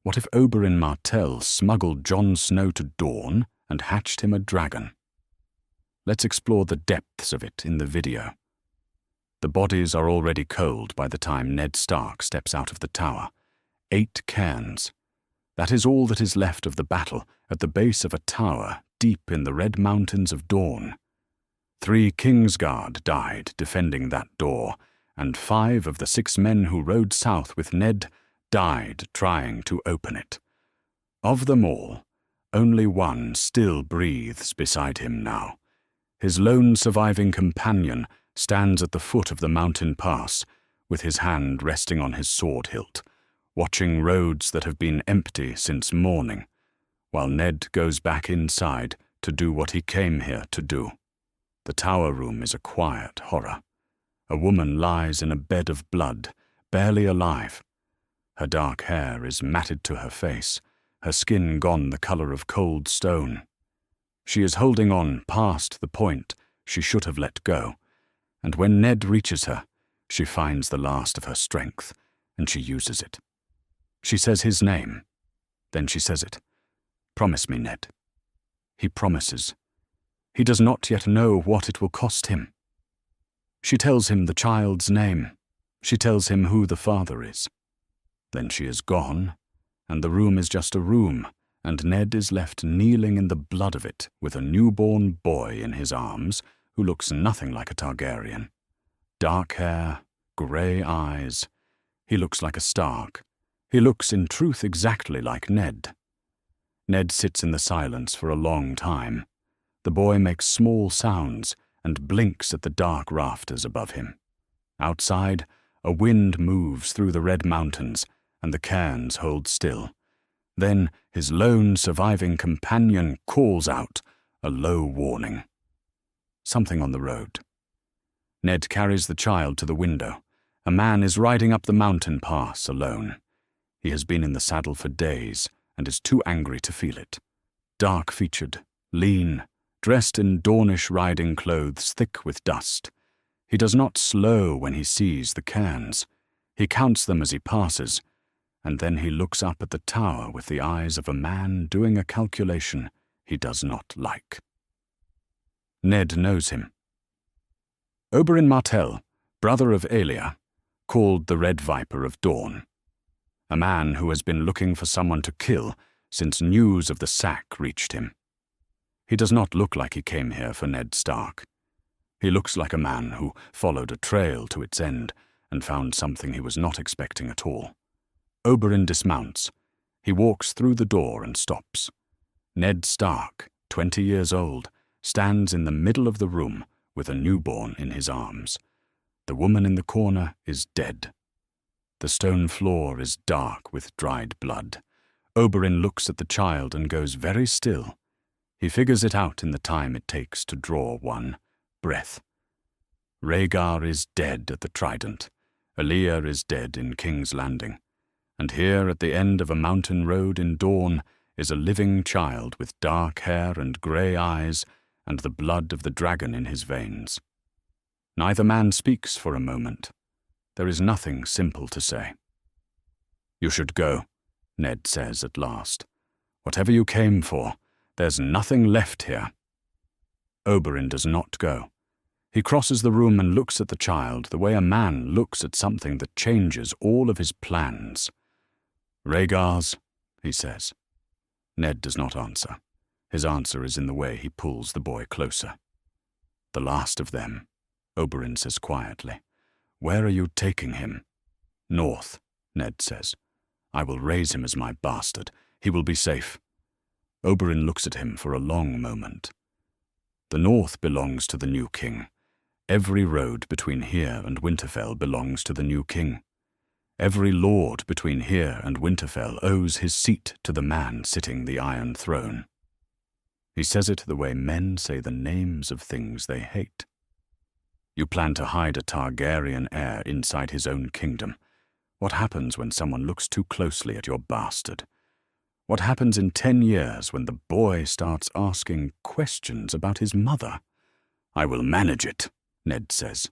What if Oberyn Martell smuggled Jon Snow to Dorne and hatched him a dragon? Let's explore the depths of it in the video. The bodies are already cold by the time Ned Stark steps out of the tower. 8 cairns. That is all that is left of the battle at the base of a tower deep in the Red Mountains of Dorne. 3 Kingsguard died defending that door, and 5 of the 6 men who rode south with Ned died trying to open it. Of them all, only one still breathes beside him now. His lone surviving companion stands at the foot of the mountain pass, with his hand resting on his sword hilt, watching roads that have been empty since morning, while Ned goes back inside to do what he came here to do. The tower room is a quiet horror. A woman lies in a bed of blood, barely alive. Her dark hair is matted to her face, her skin gone the color of cold stone. She is holding on past the point she should have let go, and when Ned reaches her, she finds the last of her strength, and she uses it. She says his name. Then she says it. "Promise me, Ned." He promises. He does not yet know what it will cost him. She tells him the child's name. She tells him who the father is. Then she is gone, and the room is just a room, and Ned is left kneeling in the blood of it with a newborn boy in his arms who looks nothing like a Targaryen. Dark hair, grey eyes. He looks like a Stark. He looks in truth exactly like Ned. Ned sits in the silence for a long time. The boy makes small sounds and blinks at the dark rafters above him. Outside, a wind moves through the Red Mountains, and the cairns hold still. Then his lone surviving companion calls out, a low warning. Something on the road. Ned carries the child to the window. A man is riding up the mountain pass alone. He has been in the saddle for days and is too angry to feel it. Dark-featured, lean, dressed in Dornish riding clothes thick with dust. He does not slow when he sees the cairns. He counts them as he passes, and then he looks up at the tower with the eyes of a man doing a calculation he does not like. Ned knows him. Oberyn Martell, brother of Aelia, called the Red Viper of Dorne. A man who has been looking for someone to kill since news of the sack reached him. He does not look like he came here for Ned Stark. He looks like a man who followed a trail to its end and found something he was not expecting at all. Oberyn dismounts. He walks through the door and stops. Ned Stark, 20 years old, stands in the middle of the room with a newborn in his arms. The woman in the corner is dead. The stone floor is dark with dried blood. Oberyn looks at the child and goes very still. He figures it out in the time it takes to draw one breath. Rhaegar is dead at the Trident. Aelia is dead in King's Landing. And here at the end of a mountain road in Dorne is a living child with dark hair and grey eyes and the blood of the dragon in his veins. Neither man speaks for a moment. There is nothing simple to say. "You should go," Ned says at last. "Whatever you came for, there's nothing left here." Oberyn does not go. He crosses the room and looks at the child the way a man looks at something that changes all of his plans. "Rhaegar's," he says. Ned does not answer. His answer is in the way he pulls the boy closer. "The last of them," Oberyn says quietly. "Where are you taking him?" "North," Ned says. "I will raise him as my bastard. He will be safe." Oberyn looks at him for a long moment. "The north belongs to the new king. Every road between here and Winterfell belongs to the new king. Every lord between here and Winterfell owes his seat to the man sitting the Iron Throne." He says it the way men say the names of things they hate. You plan to hide a Targaryen heir inside his own kingdom. What happens when someone looks too closely at your bastard? What happens in 10 years when the boy starts asking questions about his mother? "I will manage it," Ned says.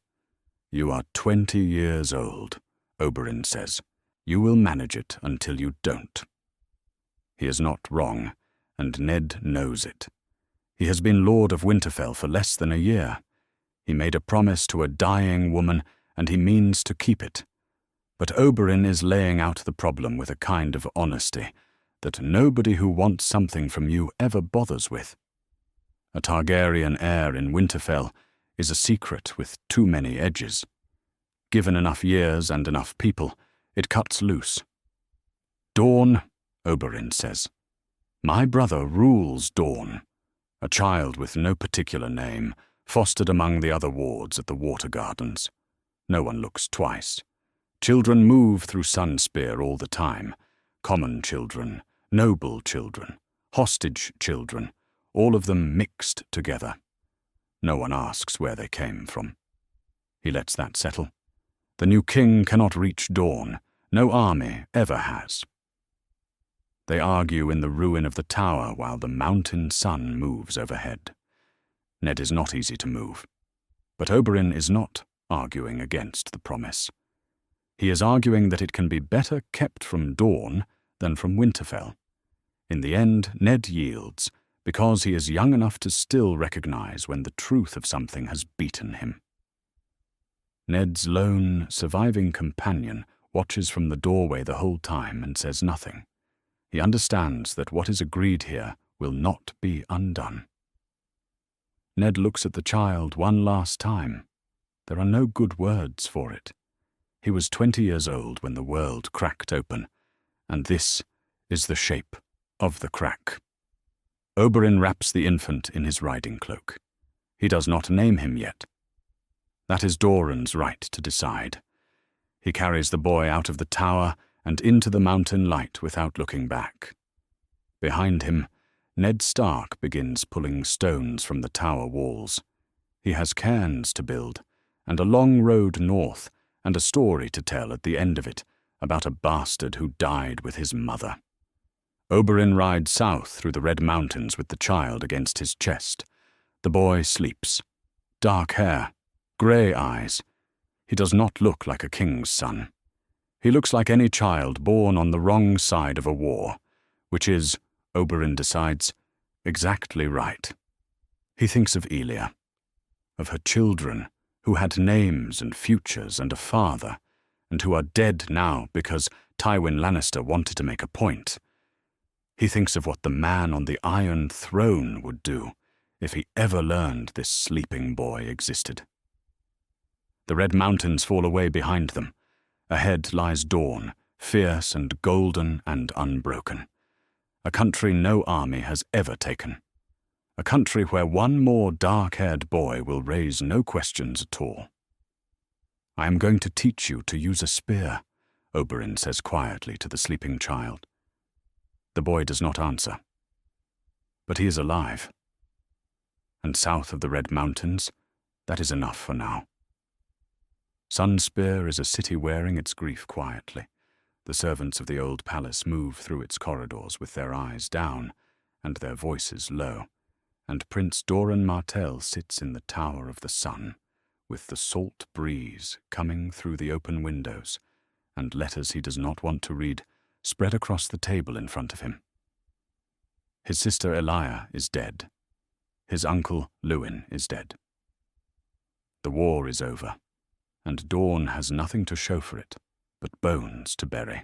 "You are 20 years old," Oberyn says. "You will manage it until you don't." He is not wrong, and Ned knows it. He has been Lord of Winterfell for less than a year. He made a promise to a dying woman, and he means to keep it. But Oberyn is laying out the problem with a kind of honesty that nobody who wants something from you ever bothers with. A Targaryen heir in Winterfell is a secret with too many edges. Given enough years and enough people, it cuts loose. Dorne, Oberyn says. My brother rules Dorne, a child with no particular name, fostered among the other wards at the Water Gardens. No one looks twice. Children move through Sunspear all the time. Common children, noble children, hostage children, all of them mixed together. No one asks where they came from. He lets that settle. The new king cannot reach Dorne. No army ever has. They argue in the ruin of the tower while the mountain sun moves overhead. Ned is not easy to move. But Oberyn is not arguing against the promise. He is arguing that it can be better kept from Dorne than from Winterfell. In the end, Ned yields, because he is young enough to still recognize when the truth of something has beaten him. Ned's lone, surviving companion watches from the doorway the whole time and says nothing. He understands that what is agreed here will not be undone. Ned looks at the child one last time. There are no good words for it. He was 20 years old when the world cracked open, and this is the shape of the crack. Oberyn wraps the infant in his riding cloak. He does not name him yet. That is Doran's right to decide. He carries the boy out of the tower and into the mountain light without looking back. Behind him, Ned Stark begins pulling stones from the tower walls. He has cairns to build, and a long road north, and a story to tell at the end of it about a bastard who died with his mother. Oberyn rides south through the Red Mountains with the child against his chest. The boy sleeps. Dark hair, grey eyes. He does not look like a king's son. He looks like any child born on the wrong side of a war, which is, Oberyn decides, exactly right. He thinks of Elia, of her children, who had names and futures and a father, and who are dead now because Tywin Lannister wanted to make a point. He thinks of what the man on the Iron Throne would do if he ever learned this sleeping boy existed. The Red Mountains fall away behind them. Ahead lies Dorne, fierce and golden and unbroken. A country no army has ever taken. A country where one more dark-haired boy will raise no questions at all. I am going to teach you to use a spear, Oberyn says quietly to the sleeping child. The boy does not answer. But he is alive. And south of the Red Mountains, that is enough for now. Sunspear is a city wearing its grief quietly. The servants of the old palace move through its corridors with their eyes down and their voices low, and Prince Oberyn Martell sits in the Tower of the Sun, with the salt breeze coming through the open windows, and letters he does not want to read spread across the table in front of him. His sister Elia is dead. His uncle Lewin is dead. The war is over, and Dorne has nothing to show for it but bones to bury.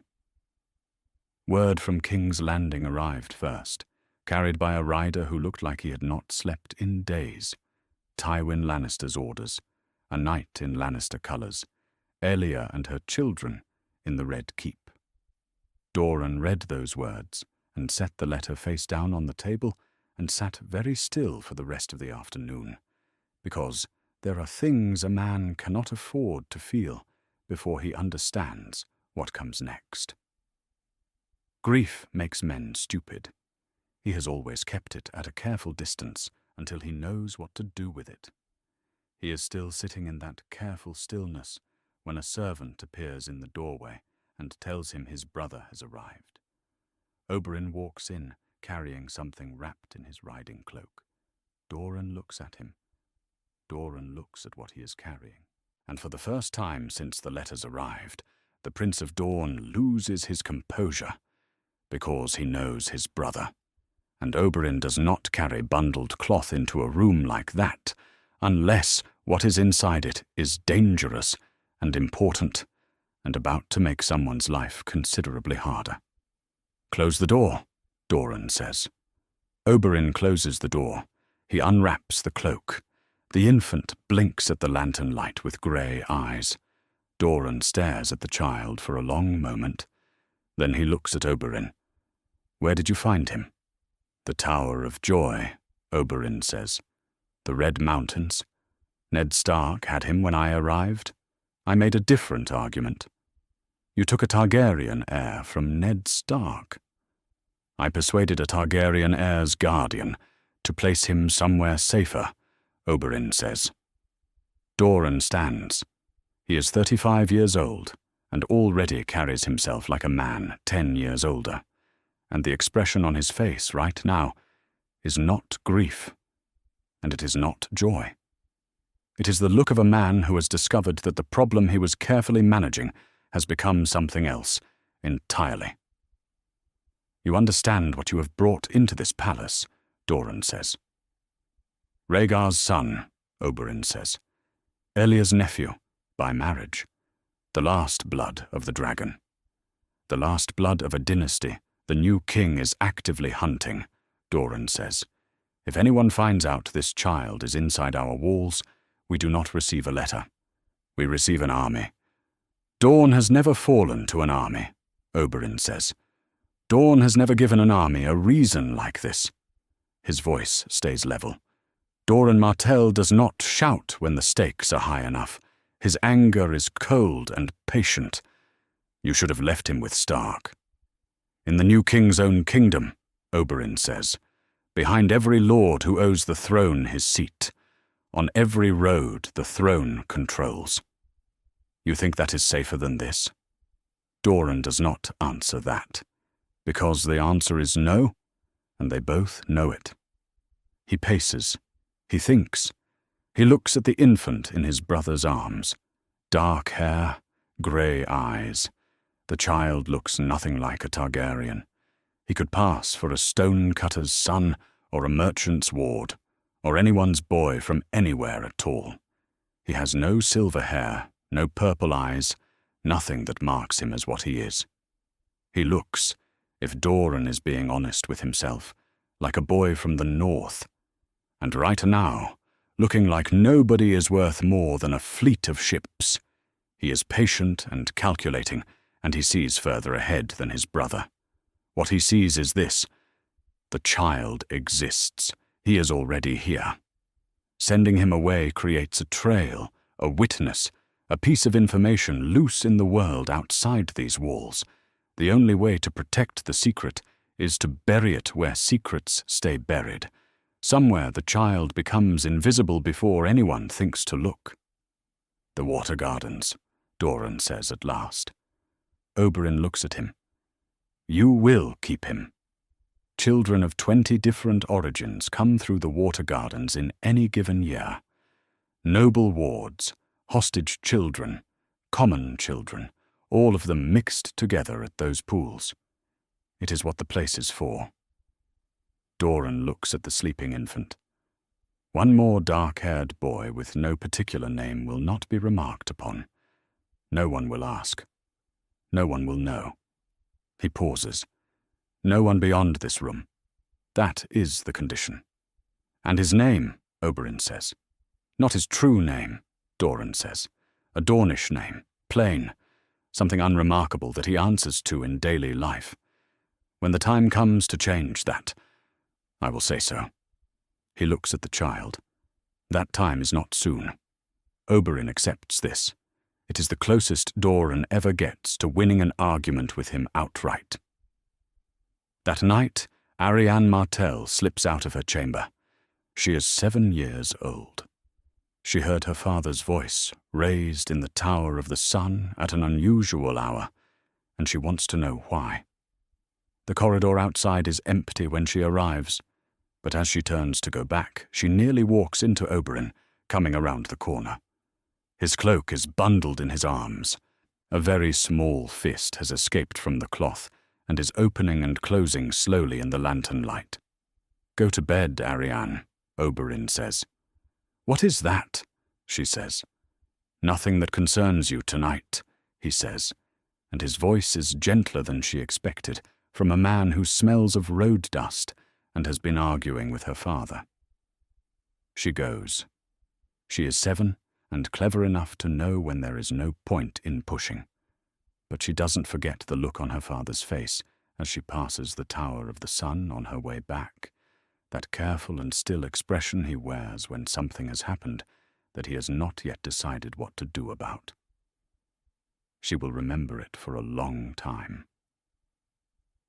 Word from King's Landing arrived first, carried by a rider who looked like he had not slept in days. Tywin Lannister's orders, a knight in Lannister colours, Elia and her children in the Red Keep. Doran read those words and set the letter face down on the table and sat very still for the rest of the afternoon, because there are things a man cannot afford to feel before he understands what comes next. Grief makes men stupid. He has always kept it at a careful distance until he knows what to do with it. He is still sitting in that careful stillness when a servant appears in the doorway and tells him his brother has arrived. Oberyn walks in, carrying something wrapped in his riding cloak. Doran looks at him. Doran looks at what he is carrying. And for the first time since the letters arrived, the Prince of Dorne loses his composure. because he knows his brother. And Oberyn does not carry bundled cloth into a room like that, unless what is inside it is dangerous and important, and about to make someone's life considerably harder. "Close the door," Doran says. Oberyn closes the door. He unwraps the cloak. The infant blinks at the lantern light with grey eyes. Doran stares at the child for a long moment. Then he looks at Oberyn. "Where did you find him?" "The Tower of Joy," Oberyn says. "The Red Mountains. Ned Stark had him when I arrived. I made a different argument." "You took a Targaryen heir from Ned Stark." "I persuaded a Targaryen heir's guardian to place him somewhere safer," Oberyn says. Doran stands. He is 35 years old, and already carries himself like a man 10 years older, and the expression on his face right now is not grief, and it is not joy. It is the look of a man who has discovered that the problem he was carefully managing has become something else entirely. "You understand what you have brought into this palace," Doran says. "Rhaegar's son," Oberyn says. "Elya's nephew, by marriage. The last blood of the dragon. The last blood of a dynasty the new king is actively hunting," Doran says. "If anyone finds out this child is inside our walls, we do not receive a letter. We receive an army." "Dorne has never fallen to an army," Oberyn says. "Dorne has never given an army a reason like this." His voice stays level. Oberyn Martell does not shout when the stakes are high enough. His anger is cold and patient. "You should have left him with Stark." "In the new king's own kingdom," Oberyn says, "behind every lord who owes the throne his seat. On every road the throne controls." "You think that is safer than this?" Doran does not answer that, because the answer is no, and they both know it. He paces. He thinks. He looks at the infant in his brother's arms. Dark hair, grey eyes. The child looks nothing like a Targaryen. He could pass for a stone-cutter's son or a merchant's ward, or anyone's boy from anywhere at all. He has no silver hair, no purple eyes, nothing that marks him as what he is. He looks, if Doran is being honest with himself, like a boy from the north. And right now, looking like nobody is worth more than a fleet of ships. He is patient and calculating, and he sees further ahead than his brother. What he sees is this: the child exists. He is already here. Sending him away creates a trail, a witness, a piece of information loose in the world outside these walls. The only way to protect the secret is to bury it where secrets stay buried. Somewhere the child becomes invisible before anyone thinks to look. "The Water Gardens," Doran says at last. Oberyn looks at him. "You will keep him. Children of 20 different origins come through the Water Gardens in any given year. Noble wards, hostage children, common children, all of them mixed together at those pools. It is what the place is for." Doran looks at the sleeping infant. One more dark-haired boy with no particular name will not be remarked upon. No one will ask. No one will know. He pauses. No one beyond this room. That is the condition. "And his name," Oberyn says. "Not his true name," Doran says. "A Dornish name, plain, something unremarkable that he answers to in daily life. When the time comes to change that, I will say so." He looks at the child. That time is not soon. Oberyn accepts this. It is the closest Doran ever gets to winning an argument with him outright. That night, Arianne Martell slips out of her chamber. She is 7 years old. She heard her father's voice raised in the Tower of the Sun at an unusual hour, and she wants to know why. The corridor outside is empty when she arrives, but as she turns to go back, she nearly walks into Oberyn, coming around the corner. His cloak is bundled in his arms. A very small fist has escaped from the cloth and is opening and closing slowly in the lantern light. "Go to bed, Ariane," Oberyn says. "What is that?" she says. "Nothing that concerns you tonight," he says, and his voice is gentler than she expected from a man who smells of road dust and has been arguing with her father. She goes. She is 7 and clever enough to know when there is no point in pushing. But she doesn't forget the look on her father's face as she passes the Tower of the Sun on her way back, that careful and still expression he wears when something has happened that he has not yet decided what to do about. She will remember it for a long time.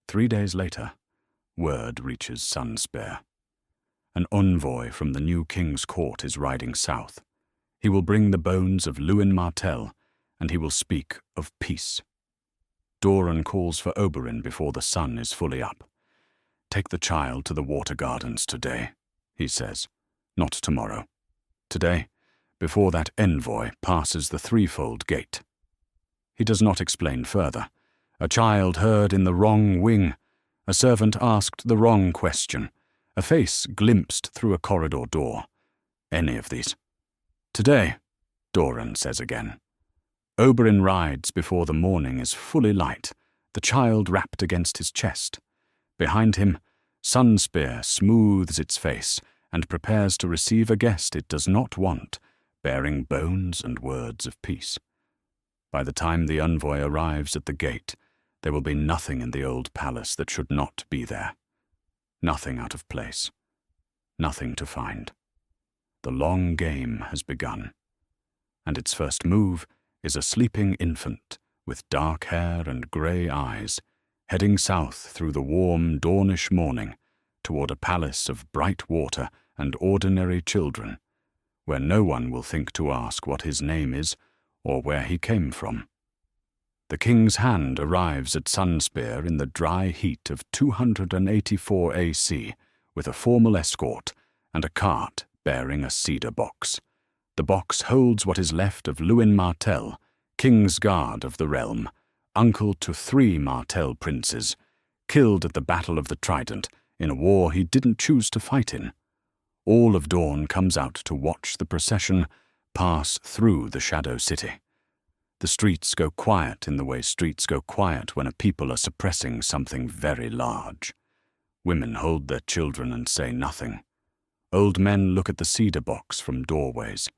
3 days later, word reaches Sunspear. An envoy from the new king's court is riding south. He will bring the bones of Oberyn Martell, and he will speak of peace. Dorne calls for Oberyn before the sun is fully up. "Take the child to the water gardens today," he says, "not tomorrow. Today, before that envoy passes the threefold gate." He does not explain further. A child heard in the wrong wing. A servant asked the wrong question. A face glimpsed through a corridor door. Any of these. "Today," Dorne says again. Oberyn rides before the morning is fully light, the child wrapped against his chest. Behind him, Sunspear smooths its face and prepares to receive a guest it does not want, bearing bones and words of peace. By the time the envoy arrives at the gate, there will be nothing in the old palace that should not be there. Nothing out of place. Nothing to find. The long game has begun, and its first move is a sleeping infant with dark hair and grey eyes, heading south through the warm Dornish morning toward a palace of bright water and ordinary children, where no one will think to ask what his name is or where he came from. The king's hand arrives at Sunspear in the dry heat of 284 AC with a formal escort and a cart bearing a cedar box. The box holds what is left of Oberyn Martell, king's guard of the realm, uncle to 3 Martell princes, killed at the Battle of the Trident in a war he didn't choose to fight in. All of Dorne comes out to watch the procession pass through the Shadow City. The streets go quiet in the way streets go quiet when a people are suppressing something very large. Women hold their children and say nothing. Old men look at the cedar box from doorways.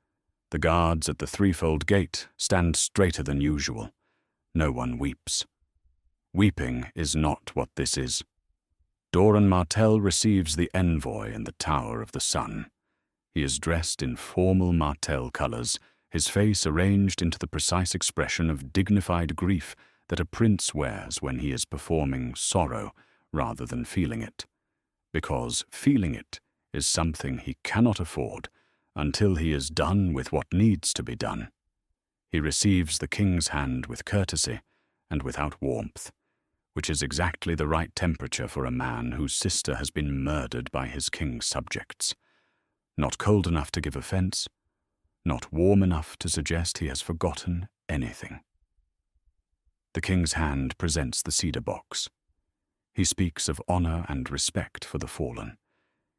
The guards at the threefold gate stand straighter than usual. No one weeps. Weeping is not what this is. Oberyn Martell receives the envoy in the Tower of the Sun. He is dressed in formal Martell colours, his face arranged into the precise expression of dignified grief that a prince wears when he is performing sorrow rather than feeling it. Because feeling it is something he cannot afford until he is done with what needs to be done. He receives the king's hand with courtesy and without warmth, which is exactly the right temperature for a man whose sister has been murdered by his king's subjects. Not cold enough to give offense, not warm enough to suggest he has forgotten anything. The king's hand presents the cedar box. He speaks of honor and respect for the fallen.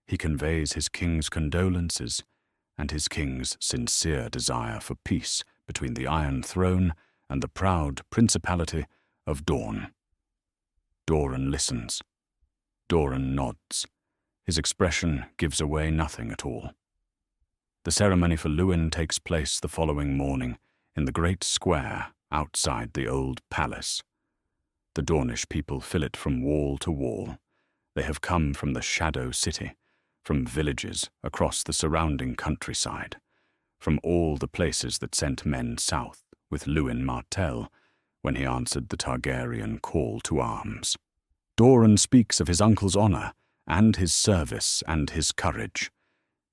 He conveys his king's condolences and his king's sincere desire for peace between the Iron Throne and the proud principality of Dorne. Dorne listens. Dorne nods. His expression gives away nothing at all. The ceremony for Luwin takes place the following morning in the great square outside the old palace. The Dornish people fill it from wall to wall. They have come from the Shadow City, from villages across the surrounding countryside, from all the places that sent men south with Oberyn Martell when he answered the Targaryen call to arms. Dorne speaks of his uncle's honor and his service and his courage.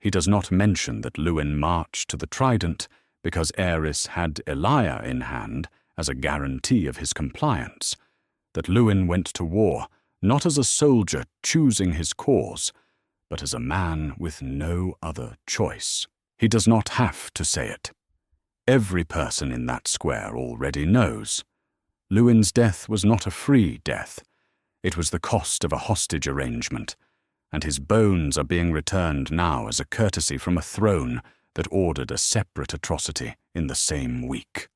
He does not mention that Luwin marched to the Trident because Aerys had Elia in hand as a guarantee of his compliance, that Luwin went to war not as a soldier choosing his cause, but as a man with no other choice. He does not have to say it. Every person in that square already knows. Luwin's death was not a free death. It was the cost of a hostage arrangement, and his bones are being returned now as a courtesy from a throne that ordered a separate atrocity in the same week.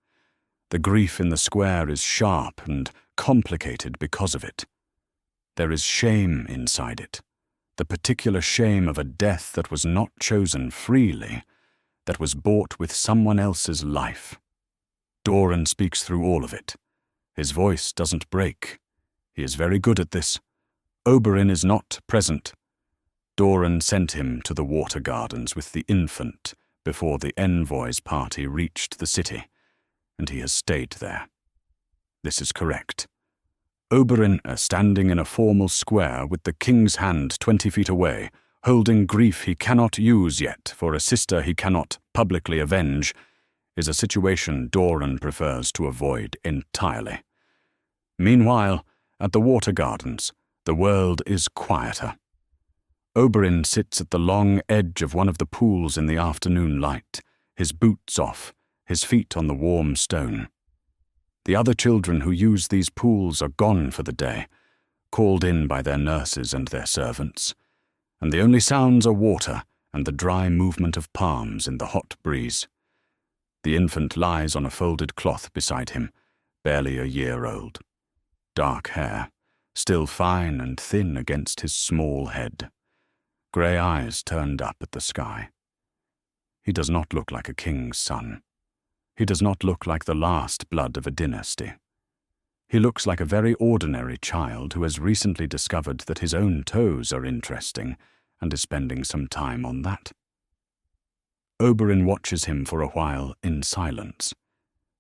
The grief in the square is sharp and complicated because of it. There is shame inside it, the particular shame of a death that was not chosen freely, that was bought with someone else's life. Dorne speaks through all of it. His voice doesn't break. He is very good at this. Oberyn is not present. Dorne sent him to the water gardens with the infant before the envoy's party reached the city, and he has stayed there. This is correct. Oberyn, standing in a formal square with the king's hand 20 feet away, holding grief he cannot use yet for a sister he cannot publicly avenge, is a situation Dorne prefers to avoid entirely. Meanwhile, at the water gardens, the world is quieter. Oberyn sits at the long edge of one of the pools in the afternoon light, his boots off, his feet on the warm stone. The other children who use these pools are gone for the day, called in by their nurses and their servants, and the only sounds are water and the dry movement of palms in the hot breeze. The infant lies on a folded cloth beside him, barely a year old. Dark hair, still fine and thin against his small head. Grey eyes turned up at the sky. He does not look like a king's son. He does not look like the last blood of a dynasty. He looks like a very ordinary child who has recently discovered that his own toes are interesting and is spending some time on that. Oberyn watches him for a while in silence.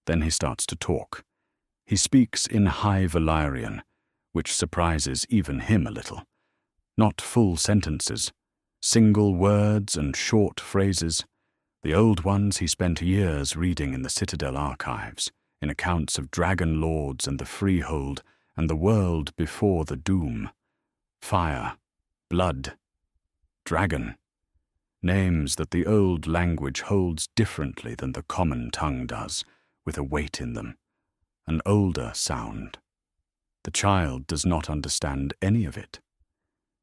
Then he starts to talk. He speaks in High Valyrian, which surprises even him a little. Not full sentences, single words and short phrases. The old ones he spent years reading in the Citadel archives, in accounts of dragon lords and the freehold and the world before the doom. Fire, blood, dragon. Names that the old language holds differently than the common tongue does, with a weight in them, an older sound. The child does not understand any of it.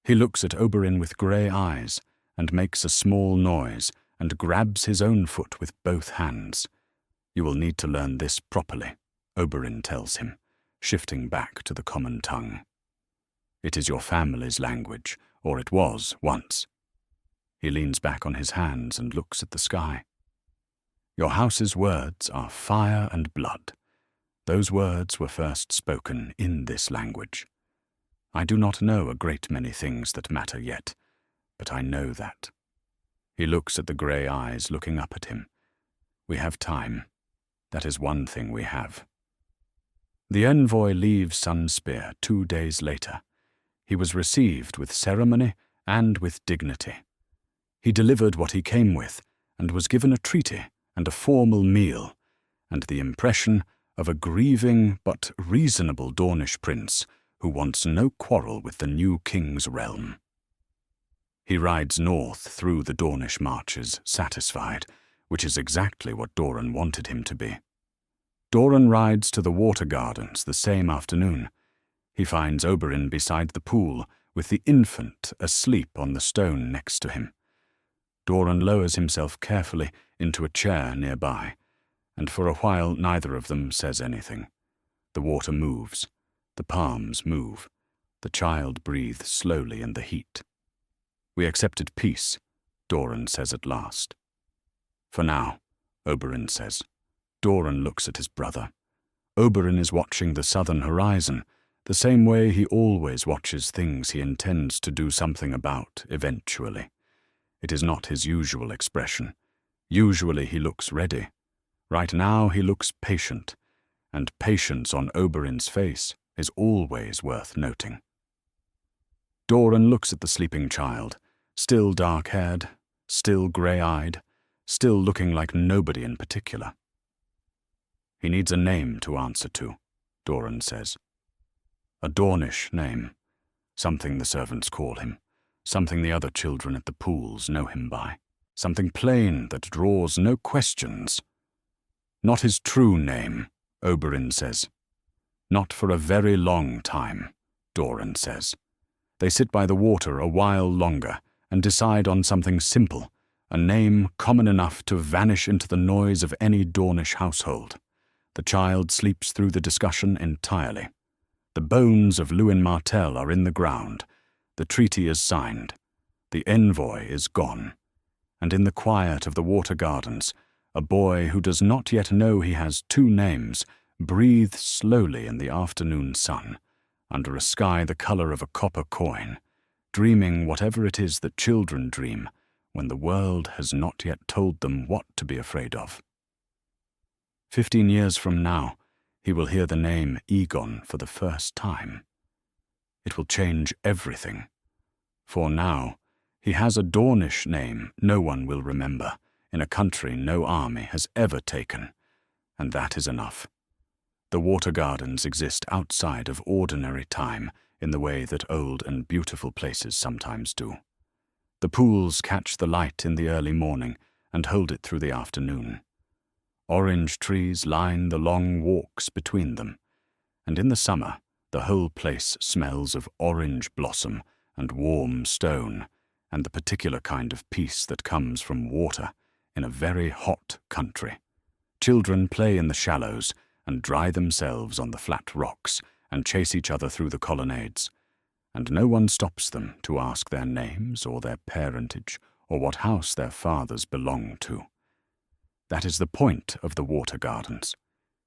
He looks at Oberyn with grey eyes and makes a small noise and grabs his own foot with both hands. You will need to learn this properly, Oberyn tells him, shifting back to the common tongue. It is your family's language, or it was once. He leans back on his hands and looks at the sky. Your house's words are fire and blood. Those words were first spoken in this language. I do not know a great many things that matter yet, but I know that. He looks at the grey eyes looking up at him. We have time. That is one thing we have. The envoy leaves Sunspear 2 days later. He was received with ceremony and with dignity. He delivered what he came with, and was given a treaty and a formal meal, and the impression of a grieving but reasonable Dornish prince who wants no quarrel with the new king's realm. He rides north through the Dornish marches, satisfied, which is exactly what Dorne wanted him to be. Dorne rides to the water gardens the same afternoon. He finds Oberyn beside the pool, with the infant asleep on the stone next to him. Dorne lowers himself carefully into a chair nearby, and for a while neither of them says anything. The water moves. The palms move. The child breathes slowly in the heat. We accepted peace, Dorne says at last. For now, Oberyn says. Dorne looks at his brother. Oberyn is watching the southern horizon, the same way he always watches things he intends to do something about eventually. It is not his usual expression. Usually he looks ready. Right now he looks patient, and patience on Oberyn's face is always worth noting. Dorne looks at the sleeping child, still dark-haired, still grey-eyed, still looking like nobody in particular. He needs a name to answer to, Dorne says. A Dornish name, something the servants call him, something the other children at the pools know him by, something plain that draws no questions. Not his true name, Oberyn says. Not for a very long time, Dorne says. They sit by the water a while longer and decide on something simple, a name common enough to vanish into the noise of any Dornish household. The child sleeps through the discussion entirely. The bones of Oberyn Martell are in the ground. The treaty is signed. The envoy is gone. And in the quiet of the water gardens, a boy who does not yet know he has two names breathes slowly in the afternoon sun, under a sky the color of a copper coin, dreaming whatever it is that children dream when the world has not yet told them what to be afraid of. 15 years from now, he will hear the name Aegon for the first time. It will change everything. For now, he has a Dornish name no one will remember, in a country no army has ever taken, and that is enough. The water gardens exist outside of ordinary time in the way that old and beautiful places sometimes do. The pools catch the light in the early morning and hold it through the afternoon. Orange trees line the long walks between them, and in the summer the whole place smells of orange blossom and warm stone, and the particular kind of peace that comes from water in a very hot country. Children play in the shallows and dry themselves on the flat rocks and chase each other through the colonnades, and no one stops them to ask their names or their parentage or what house their fathers belong to. That is the point of the water gardens.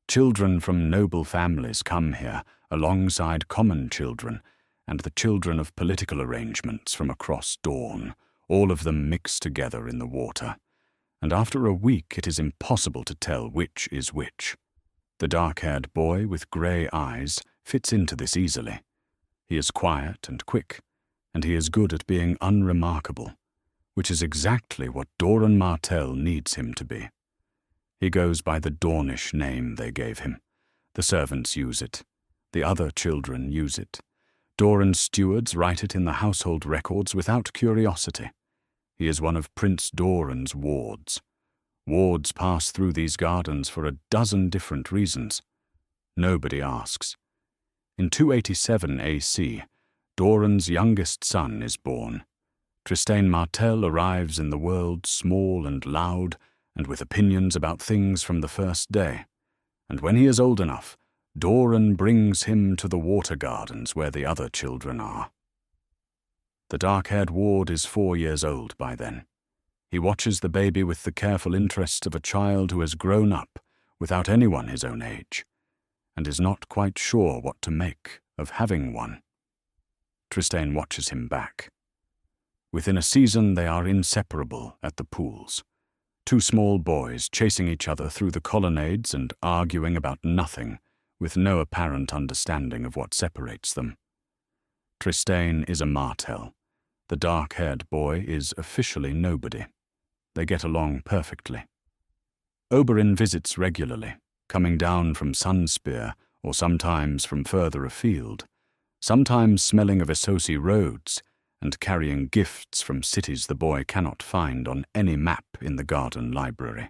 Children from noble families come here alongside common children and the children of political arrangements from across Dorne, all of them mixed together in the water. And after a week it is impossible to tell which is which. The dark-haired boy with grey eyes fits into this easily. He is quiet and quick, and he is good at being unremarkable, which is exactly what Oberyn Martell needs him to be. He goes by the Dornish name they gave him. The servants use it. The other children use it. Dorne's stewards write it in the household records without curiosity. He is one of Prince Doran's wards. Wards pass through these gardens for a dozen different reasons. Nobody asks. In 287 AC, Doran's youngest son is born. Oberyn Martell arrives in the world small and loud, and with opinions about things from the first day. And when he is old enough, Dorne brings him to the water gardens where the other children are. The dark-haired ward is 4 years old by then. He watches the baby with the careful interest of a child who has grown up without anyone his own age, and is not quite sure what to make of having one. Oberyn watches him back. Within a season they are inseparable at the pools. Two small boys chasing each other through the colonnades and arguing about nothing, with no apparent understanding of what separates them. Oberyn is a Martell. The dark-haired boy is officially nobody. They get along perfectly. Oberyn visits regularly, coming down from Sunspear or sometimes from further afield, sometimes smelling of Essosi roads and carrying gifts from cities the boy cannot find on any map in the garden library.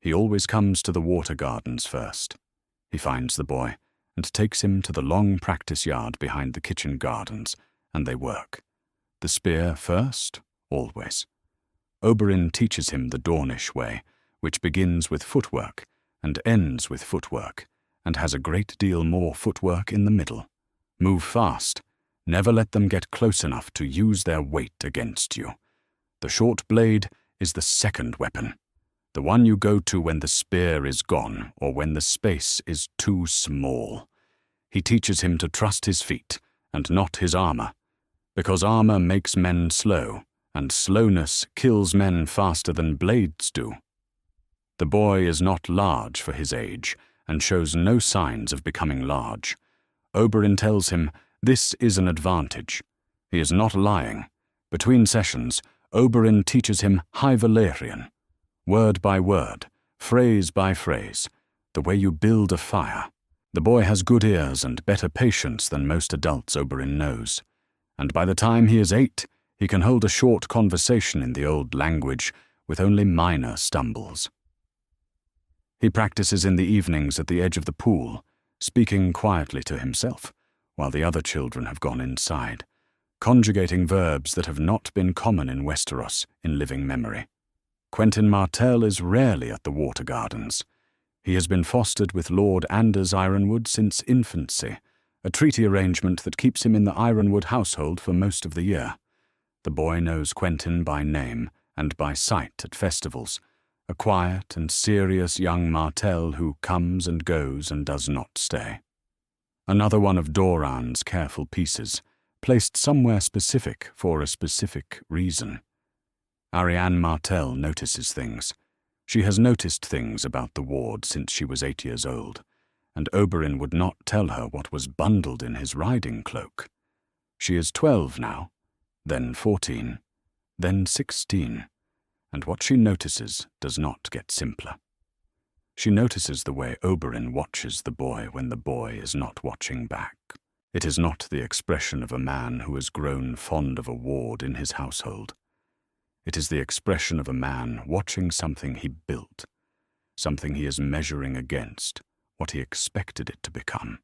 He always comes to the water gardens first. He finds the boy and takes him to the long practice yard behind the kitchen gardens, and they work. The spear first, always. Oberyn teaches him the Dornish way, which begins with footwork and ends with footwork, and has a great deal more footwork in the middle. Move fast. Never let them get close enough to use their weight against you. The short blade is the second weapon, the one you go to when the spear is gone or when the space is too small. He teaches him to trust his feet and not his armor, because armor makes men slow, and slowness kills men faster than blades do. The boy is not large for his age and shows no signs of becoming large. Oberyn tells him this is an advantage. He is not lying. Between sessions, Oberyn teaches him High Valyrian, word by word, phrase by phrase, the way you build a fire. The boy has good ears and better patience than most adults Oberyn knows, and by the time he is 8, he can hold a short conversation in the old language with only minor stumbles. He practices in the evenings at the edge of the pool, speaking quietly to himself, while the other children have gone inside, conjugating verbs that have not been common in Westeros in living memory. Quentyn Martell is rarely at the Water Gardens. He has been fostered with Lord Anders Ironwood since infancy, a treaty arrangement that keeps him in the Ironwood household for most of the year. The boy knows Quentyn by name and by sight at festivals, a quiet and serious young Martell who comes and goes and does not stay. Another one of Doran's careful pieces, placed somewhere specific for a specific reason. Arianne Martell notices things. She has noticed things about the ward since she was 8 years old, and Oberyn would not tell her what was bundled in his riding cloak. She is 12 now, then 14, then 16, and what she notices does not get simpler. She notices the way Oberyn watches the boy when the boy is not watching back. It is not the expression of a man who has grown fond of a ward in his household. It is the expression of a man watching something he built, something he is measuring against what he expected it to become.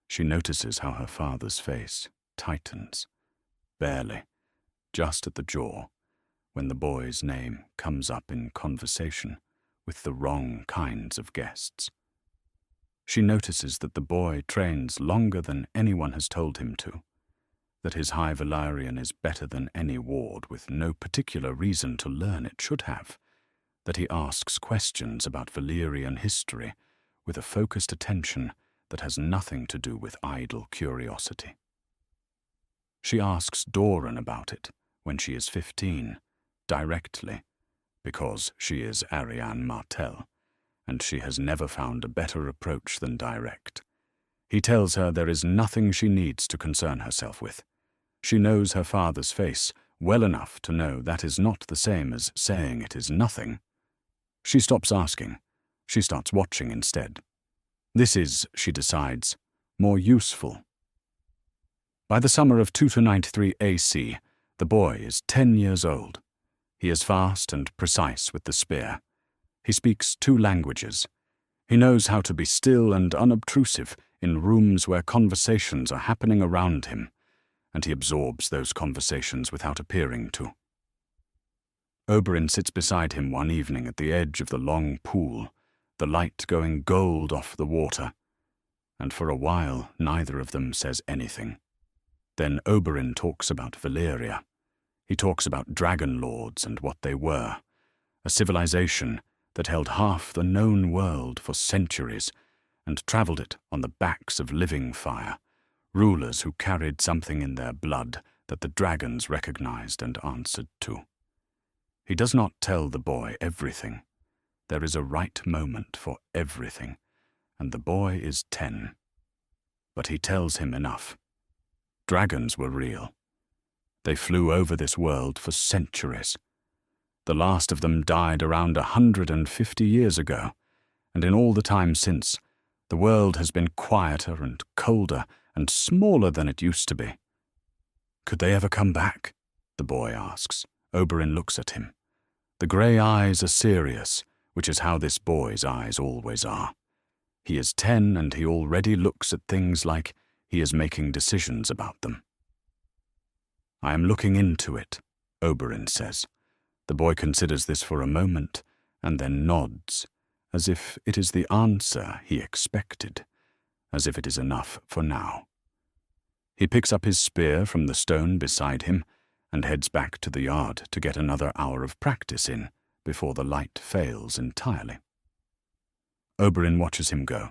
She notices how her father's face tightens, barely, just at the jaw, when the boy's name comes up in conversation with the wrong kinds of guests. She notices that the boy trains longer than anyone has told him to, that his High Valyrian is better than any ward with no particular reason to learn it should have, that he asks questions about Valyrian history with a focused attention that has nothing to do with idle curiosity. She asks Dorne about it when she is 15, directly, because she is Arianne Martell, and she has never found a better approach than direct. He tells her there is nothing she needs to concern herself with. She knows her father's face well enough to know that is not the same as saying it is nothing. She stops asking. She starts watching instead. This is, she decides, more useful. By the summer of 2293 AC, the boy is 10 years old. He is fast and precise with the spear. He speaks 2 languages. He knows how to be still and unobtrusive in rooms where conversations are happening around him, and he absorbs those conversations without appearing to. Oberyn sits beside him one evening at the edge of the long pool, the light going gold off the water, and for a while neither of them says anything. Then Oberyn talks about Valyria. He talks about dragon lords and what they were, a civilization that held half the known world for centuries and travelled it on the backs of living fire, rulers who carried something in their blood that the dragons recognized and answered to. He does not tell the boy everything. There is a right moment for everything, and the boy is 10. But he tells him enough. Dragons were real. They flew over this world for centuries. The last of them died around 150 years ago, and in all the time since, the world has been quieter and colder and smaller than it used to be. Could they ever come back? The boy asks. Oberyn looks at him. The grey eyes are serious, which is how this boy's eyes always are. He is 10 and he already looks at things like he is making decisions about them. I am looking into it, Oberyn says. The boy considers this for a moment and then nods, as if it is the answer he expected, as if it is enough for now. He picks up his spear from the stone beside him and heads back to the yard to get another hour of practice in before the light fails entirely. Oberyn watches him go.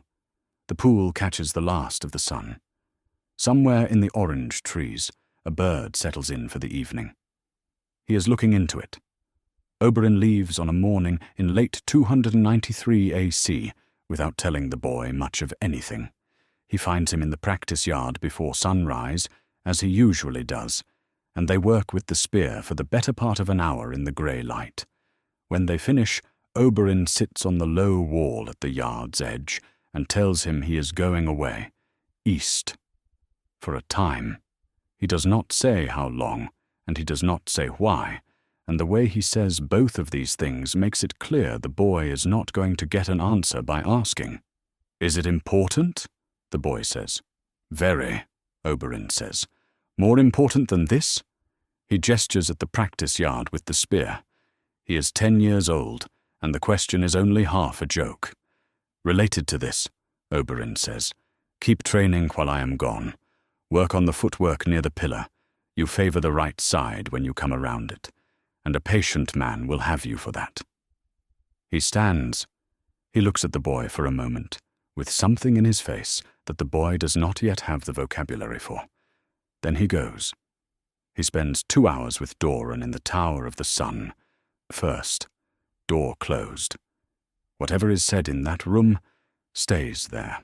The pool catches the last of the sun. Somewhere in the orange trees, a bird settles in for the evening. He is looking into it. Oberyn leaves on a morning in late 293 AC without telling the boy much of anything. He finds him in the practice yard before sunrise, as he usually does, and they work with the spear for the better part of an hour in the grey light. When they finish, Oberyn sits on the low wall at the yard's edge and tells him he is going away, east. For a time. He does not say how long, and he does not say why, and the way he says both of these things makes it clear the boy is not going to get an answer by asking. Is it important? The boy says. Very, Oberyn says. More important than this? He gestures at the practice yard with the spear. He is 10 years old, and the question is only half a joke. Related to this, Oberyn says, keep training while I am gone. Work on the footwork near the pillar. You favor the right side when you come around it, and a patient man will have you for that. He stands. He looks at the boy for a moment, with something in his face that the boy does not yet have the vocabulary for. Then he goes. He spends 2 hours with Dorne in the Tower of the Sun. First, door closed. Whatever is said in that room stays there.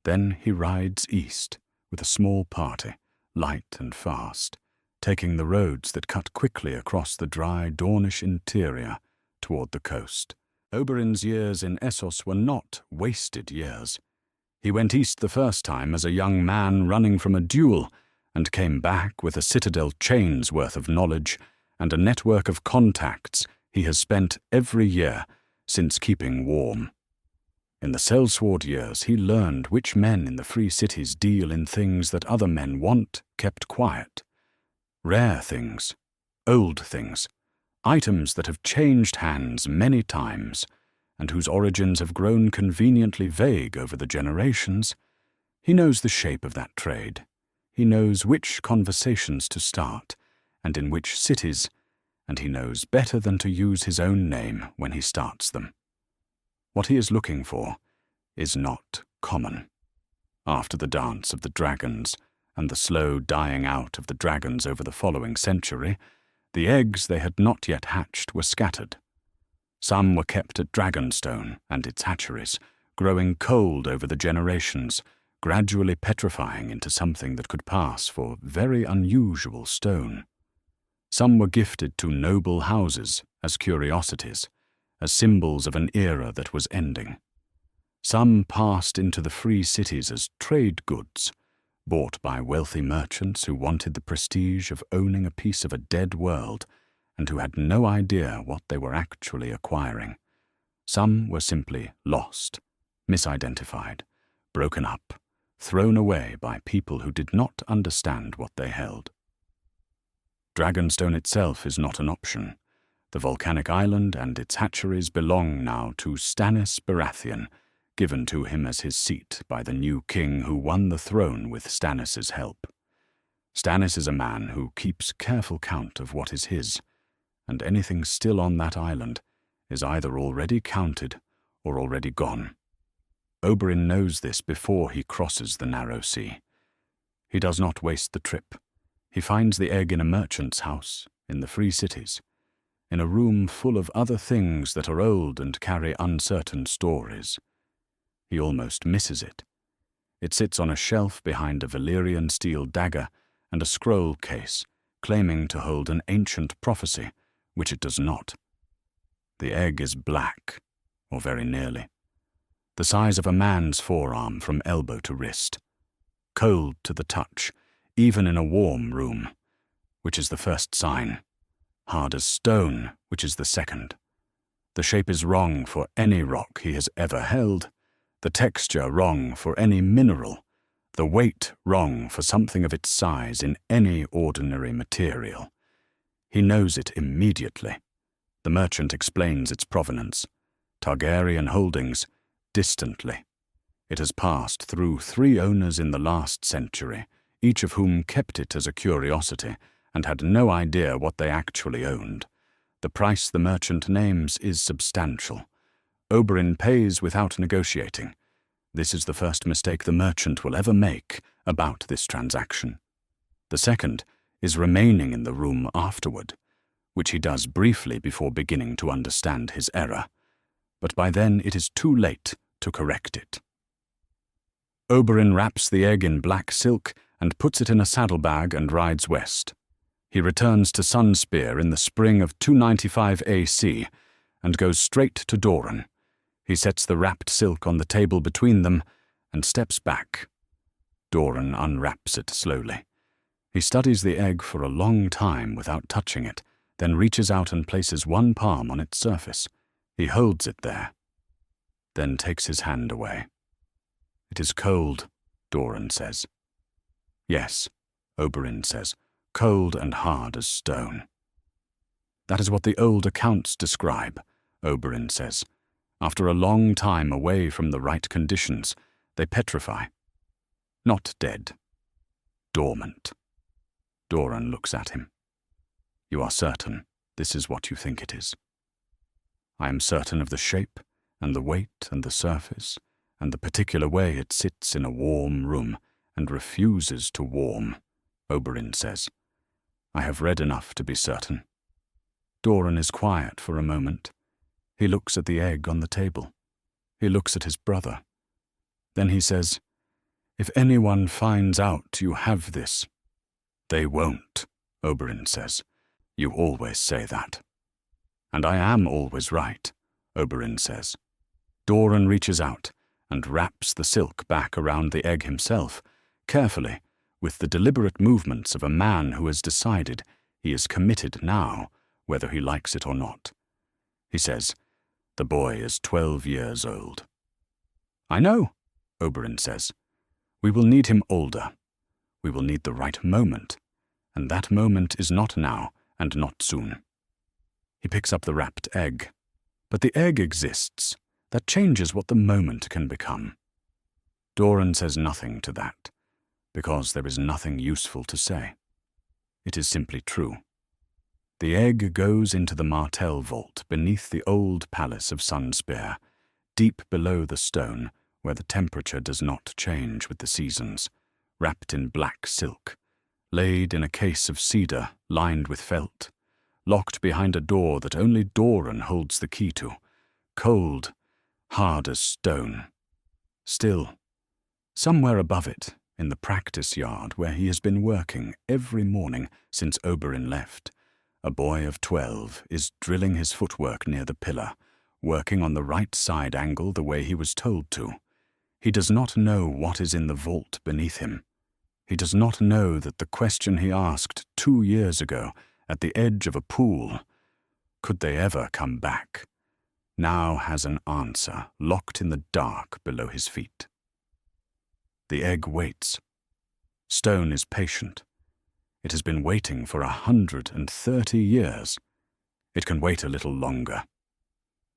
Then he rides east with a small party, light and fast, taking the roads that cut quickly across the dry Dornish interior toward the coast. Oberyn's years in Essos were not wasted years. He went east the first time as a young man running from a duel, and came back with a citadel chain's worth of knowledge and a network of contacts he has spent every year since keeping warm. In the sellsword years he learned which men in the free cities deal in things that other men want kept quiet. Rare things, old things, items that have changed hands many times, and whose origins have grown conveniently vague over the generations. He knows the shape of that trade. He knows which conversations to start, and in which cities, and he knows better than to use his own name when he starts them. What he is looking for is not common. After the dance of the dragons, and the slow dying out of the dragons over the following century, the eggs they had not yet hatched were scattered. Some were kept at Dragonstone and its hatcheries, growing cold over the generations, gradually petrifying into something that could pass for very unusual stone. Some were gifted to noble houses as curiosities, as symbols of an era that was ending. Some passed into the free cities as trade goods, bought by wealthy merchants who wanted the prestige of owning a piece of a dead world and who had no idea what they were actually acquiring. Some were simply lost, misidentified, broken up, thrown away by people who did not understand what they held. Dragonstone itself is not an option. The volcanic island and its hatcheries belong now to Stannis Baratheon, given to him as his seat by the new king who won the throne with Stannis' help. Stannis is a man who keeps careful count of what is his, and anything still on that island is either already counted or already gone. Oberyn knows this before he crosses the narrow sea. He does not waste the trip. He finds the egg in a merchant's house, in the free cities, in a room full of other things that are old and carry uncertain stories. He almost misses it. It sits on a shelf behind a Valyrian steel dagger and a scroll case, claiming to hold an ancient prophecy, which it does not. The egg is black, or very nearly, the size of a man's forearm from elbow to wrist, cold to the touch, even in a warm room, which is the first sign, hard as stone, which is the second. The shape is wrong for any rock he has ever held, the texture wrong for any mineral, the weight wrong for something of its size in any ordinary material. He knows it immediately. The merchant explains its provenance. Targaryen holdings, distantly. It has passed through 3 owners in the last century, each of whom kept it as a curiosity and had no idea what they actually owned. The price the merchant names is substantial. Oberyn pays without negotiating. This is the first mistake the merchant will ever make about this transaction. The second is remaining in the room afterward, which he does briefly before beginning to understand his error. But by then it is too late to correct it. Oberyn wraps the egg in black silk and puts it in a saddlebag and rides west. He returns to Sunspear in the spring of 295 AC and goes straight to Dorne. He sets the wrapped silk on the table between them and steps back. Dorne unwraps it slowly. He studies the egg for a long time without touching it, then reaches out and places one palm on its surface. He holds it there, then takes his hand away. It is cold, Dorne says. Yes, Oberyn says, cold and hard as stone. That is what the old accounts describe, Oberyn says. After a long time away from the right conditions, they petrify. Not dead. Dormant. Dorne looks at him. You are certain this is what you think it is? I am certain of the shape, and the weight, and the surface, and the particular way it sits in a warm room and refuses to warm, Oberyn says. I have read enough to be certain. Dorne is quiet for a moment. He looks at the egg on the table. He looks at his brother. Then he says, If anyone finds out you have this. They won't, Oberyn says. You always say that. And I am always right, Oberyn says. Dorne reaches out and wraps the silk back around the egg himself, carefully, with the deliberate movements of a man who has decided he is committed now, whether he likes it or not. He says, The boy is 12 years old. I know, Oberyn says. We will need him older. We will need the right moment, and that moment is not now and not soon. He picks up the wrapped egg. But the egg exists. That changes what the moment can become. Dorne says nothing to that, because there is nothing useful to say. It is simply true. The egg goes into the Martell vault beneath the old palace of Sunspear, deep below the stone where the temperature does not change with the seasons, wrapped in black silk, laid in a case of cedar lined with felt, locked behind a door that only Dorne holds the key to, cold, hard as stone. Still, somewhere above it, in the practice yard where he has been working every morning since Oberyn left, a boy of 12 is drilling his footwork near the pillar, working on the right side angle the way he was told to. He does not know what is in the vault beneath him. He does not know that the question he asked 2 years ago at the edge of a pool, could they ever come back, now has an answer locked in the dark below his feet. The egg waits. Stone is patient. It has been waiting for 130 years. It can wait a little longer.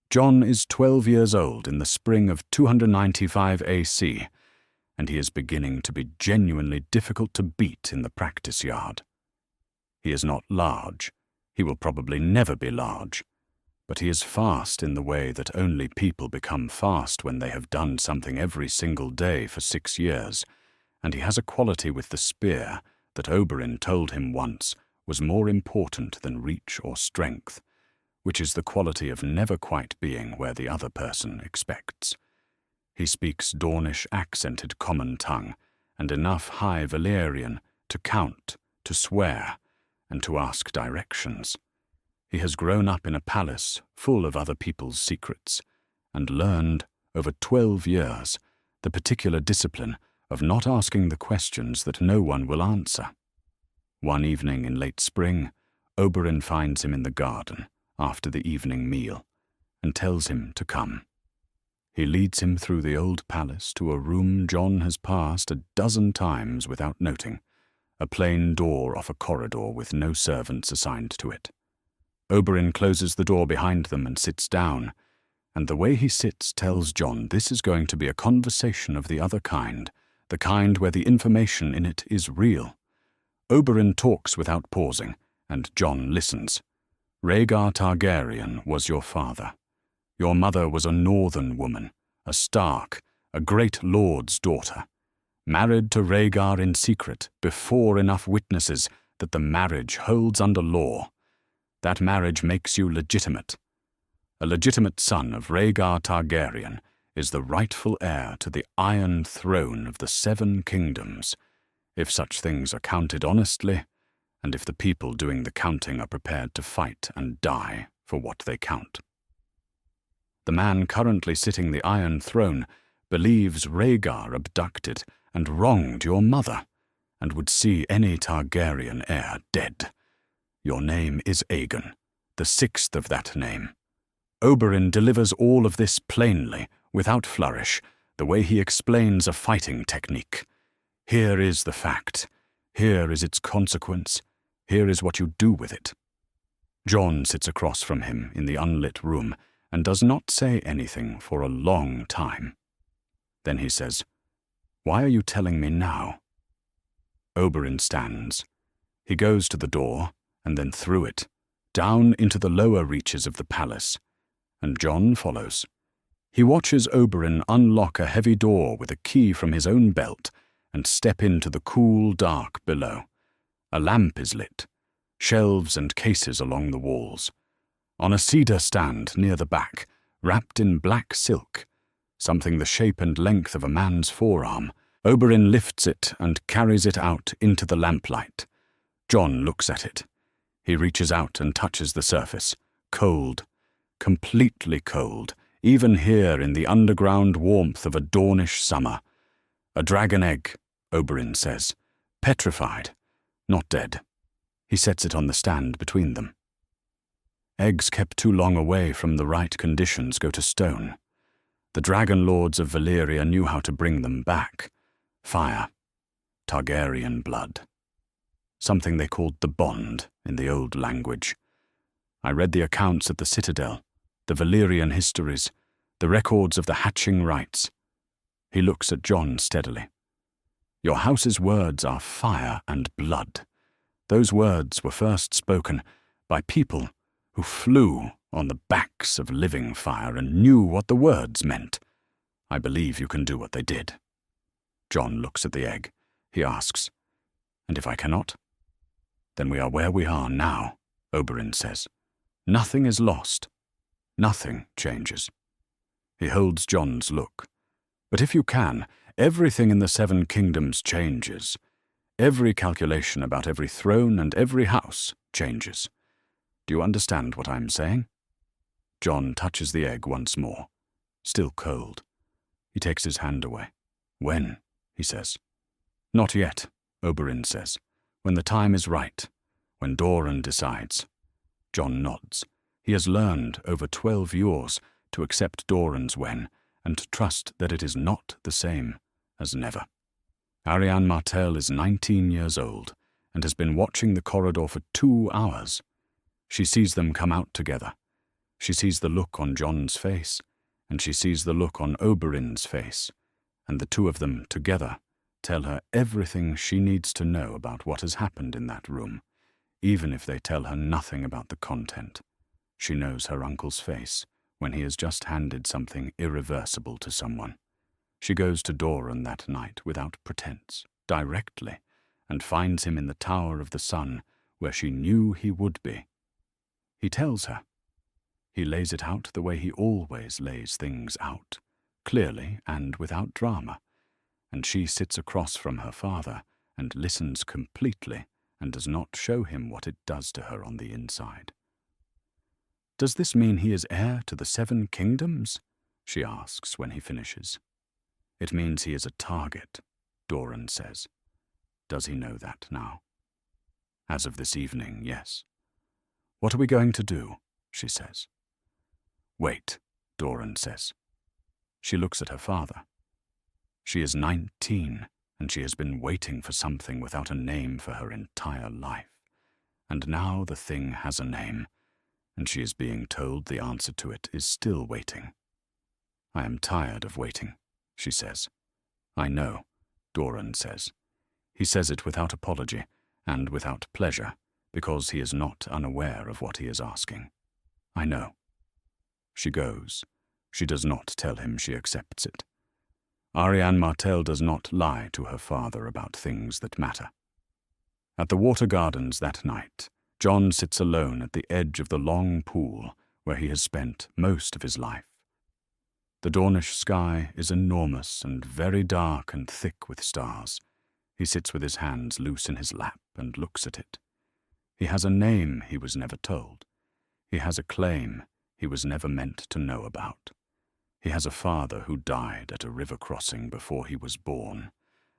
Jon is 12 years old in the spring of 295 AC, and he is beginning to be genuinely difficult to beat in the practice yard. He is not large. He will probably never be large. But he is fast in the way that only people become fast when they have done something every single day for 6 years, and he has a quality with the spear that Oberyn told him once was more important than reach or strength, which is the quality of never quite being where the other person expects. He speaks Dornish accented common tongue, and enough High Valyrian to count, to swear, and to ask directions. He has grown up in a palace full of other people's secrets, and learned, over 12 years, the particular discipline of not asking the questions that no one will answer. One evening in late spring, Oberyn finds him in the garden after the evening meal, and tells him to come. He leads him through the old palace to a room Jon has passed 12 times without noting, a plain door off a corridor with no servants assigned to it. Oberyn closes the door behind them and sits down, and the way he sits tells Jon this is going to be a conversation of the other kind, the kind where the information in it is real. Oberyn talks without pausing, and Jon listens. Rhaegar Targaryen was your father. Your mother was a northern woman, a Stark, a great lord's daughter, married to Rhaegar in secret before enough witnesses that the marriage holds under law. That marriage makes you legitimate. A legitimate son of Rhaegar Targaryen is the rightful heir to the Iron Throne of the 7 Kingdoms, if such things are counted honestly, and if the people doing the counting are prepared to fight and die for what they count. The man currently sitting the Iron Throne believes Rhaegar abducted and wronged your mother, and would see any Targaryen heir dead. Your name is Aegon, the 6th of that name. Oberyn delivers all of this plainly, without flourish, the way he explains a fighting technique. Here is the fact. Here is its consequence. Here is what you do with it. Jon sits across from him in the unlit room and does not say anything for a long time. Then he says, "Why are you telling me now?" Oberyn stands. He goes to the door, and then through it, down into the lower reaches of the palace, and Jon follows. He watches Oberyn unlock a heavy door with a key from his own belt and step into the cool dark below. A lamp is lit, shelves and cases along the walls. On a cedar stand near the back, wrapped in black silk, something the shape and length of a man's forearm, Oberyn lifts it and carries it out into the lamplight. Jon looks at it. He reaches out and touches the surface. Cold, completely cold, even here in the underground warmth of a Dornish summer. A dragon egg, Oberyn says. Petrified, not dead. He sets it on the stand between them. Eggs kept too long away from the right conditions go to stone. The dragon lords of Valyria knew how to bring them back. Fire, Targaryen blood. Something they called the bond in the old language. I read the accounts at the citadel, the Valyrian histories, the records of the hatching rites. He looks at Jon steadily. Your house's words are fire and blood. Those words were first spoken by people who flew on the backs of living fire and knew what the words meant. I believe you can do what they did. Jon looks at the egg. He asks, "And if I cannot?" "Then we are where we are now," Oberyn says. "Nothing is lost. Nothing changes." He holds Jon's look. "But if you can, everything in the Seven Kingdoms changes. Every calculation about every throne and every house changes. Do you understand what I'm saying?" Jon touches the egg once more, still cold. He takes his hand away. "When?" he says. "Not yet," Oberyn says. "When the time is right, when Dorne decides." Jon nods. He has learned over 12 years to accept Dorne's when and to trust that it is not the same as never. Oberyn Martell is 19 years old and has been watching the corridor for 2 hours. She sees them come out together. She sees the look on Jon's face, and she sees the look on Oberyn's face, and the two of them together tell her everything she needs to know about what has happened in that room, even if they tell her nothing about the content. She knows her uncle's face when he has just handed something irreversible to someone. She goes to Dorne that night without pretense, directly, and finds him in the Tower of the Sun, where she knew he would be. He tells her. He lays it out the way he always lays things out, clearly and without drama, and she sits across from her father and listens completely and does not show him what it does to her on the inside. "Does this mean he is heir to the 7 Kingdoms?" she asks when he finishes. "It means he is a target," Dorne says. "Does he know that now?" "As of this evening, yes." "What are we going to do?" she says. "Wait," Dorne says. She looks at her father. She is 19, and she has been waiting for something without a name for her entire life. And now the thing has a name, and she is being told the answer to it is still waiting. "I am tired of waiting," she says. "I know," Dorne says. He says it without apology and without pleasure, because he is not unaware of what he is asking. "I know." She goes. She does not tell him she accepts it. Oberyn Martell does not lie to her father about things that matter. At the Water Gardens that night, Jon sits alone at the edge of the long pool where he has spent most of his life. The Dornish sky is enormous and very dark and thick with stars. He sits with his hands loose in his lap and looks at it. He has a name he was never told. He has a claim he was never meant to know about. He has a father who died at a river crossing before he was born,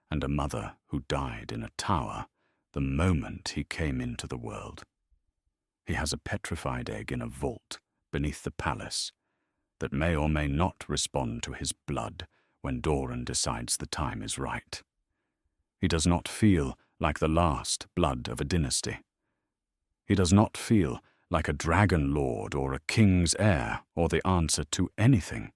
and a mother who died in a tower the moment he came into the world. He has a petrified egg in a vault beneath the palace that may or may not respond to his blood when Dorne decides the time is right. He does not feel like the last blood of a dynasty. He does not feel like a dragon lord or a king's heir or the answer to anything.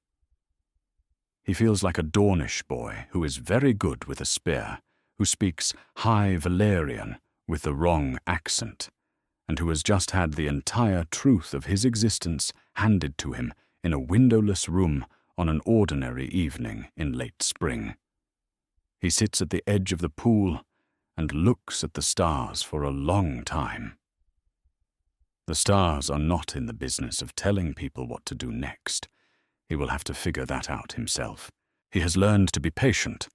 He feels like a Dornish boy who is very good with a spear, who speaks High Valyrian with the wrong accent, and who has just had the entire truth of his existence handed to him in a windowless room on an ordinary evening in late spring. He sits at the edge of the pool and looks at the stars for a long time. The stars are not in the business of telling people what to do next. He will have to figure that out himself. He has learned to be patient.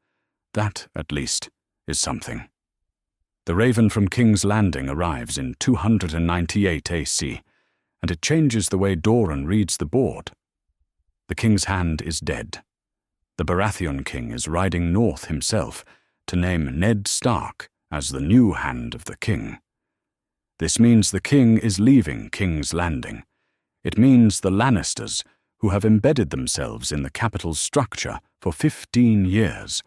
That, at least, is something. The Raven from King's Landing arrives in 298 AC, and it changes the way Dorne reads the board. The King's Hand is dead. The Baratheon King is riding north himself to name Ned Stark as the new Hand of the King. This means the King is leaving King's Landing. It means the Lannisters, who have embedded themselves in the capital's structure for 15 years,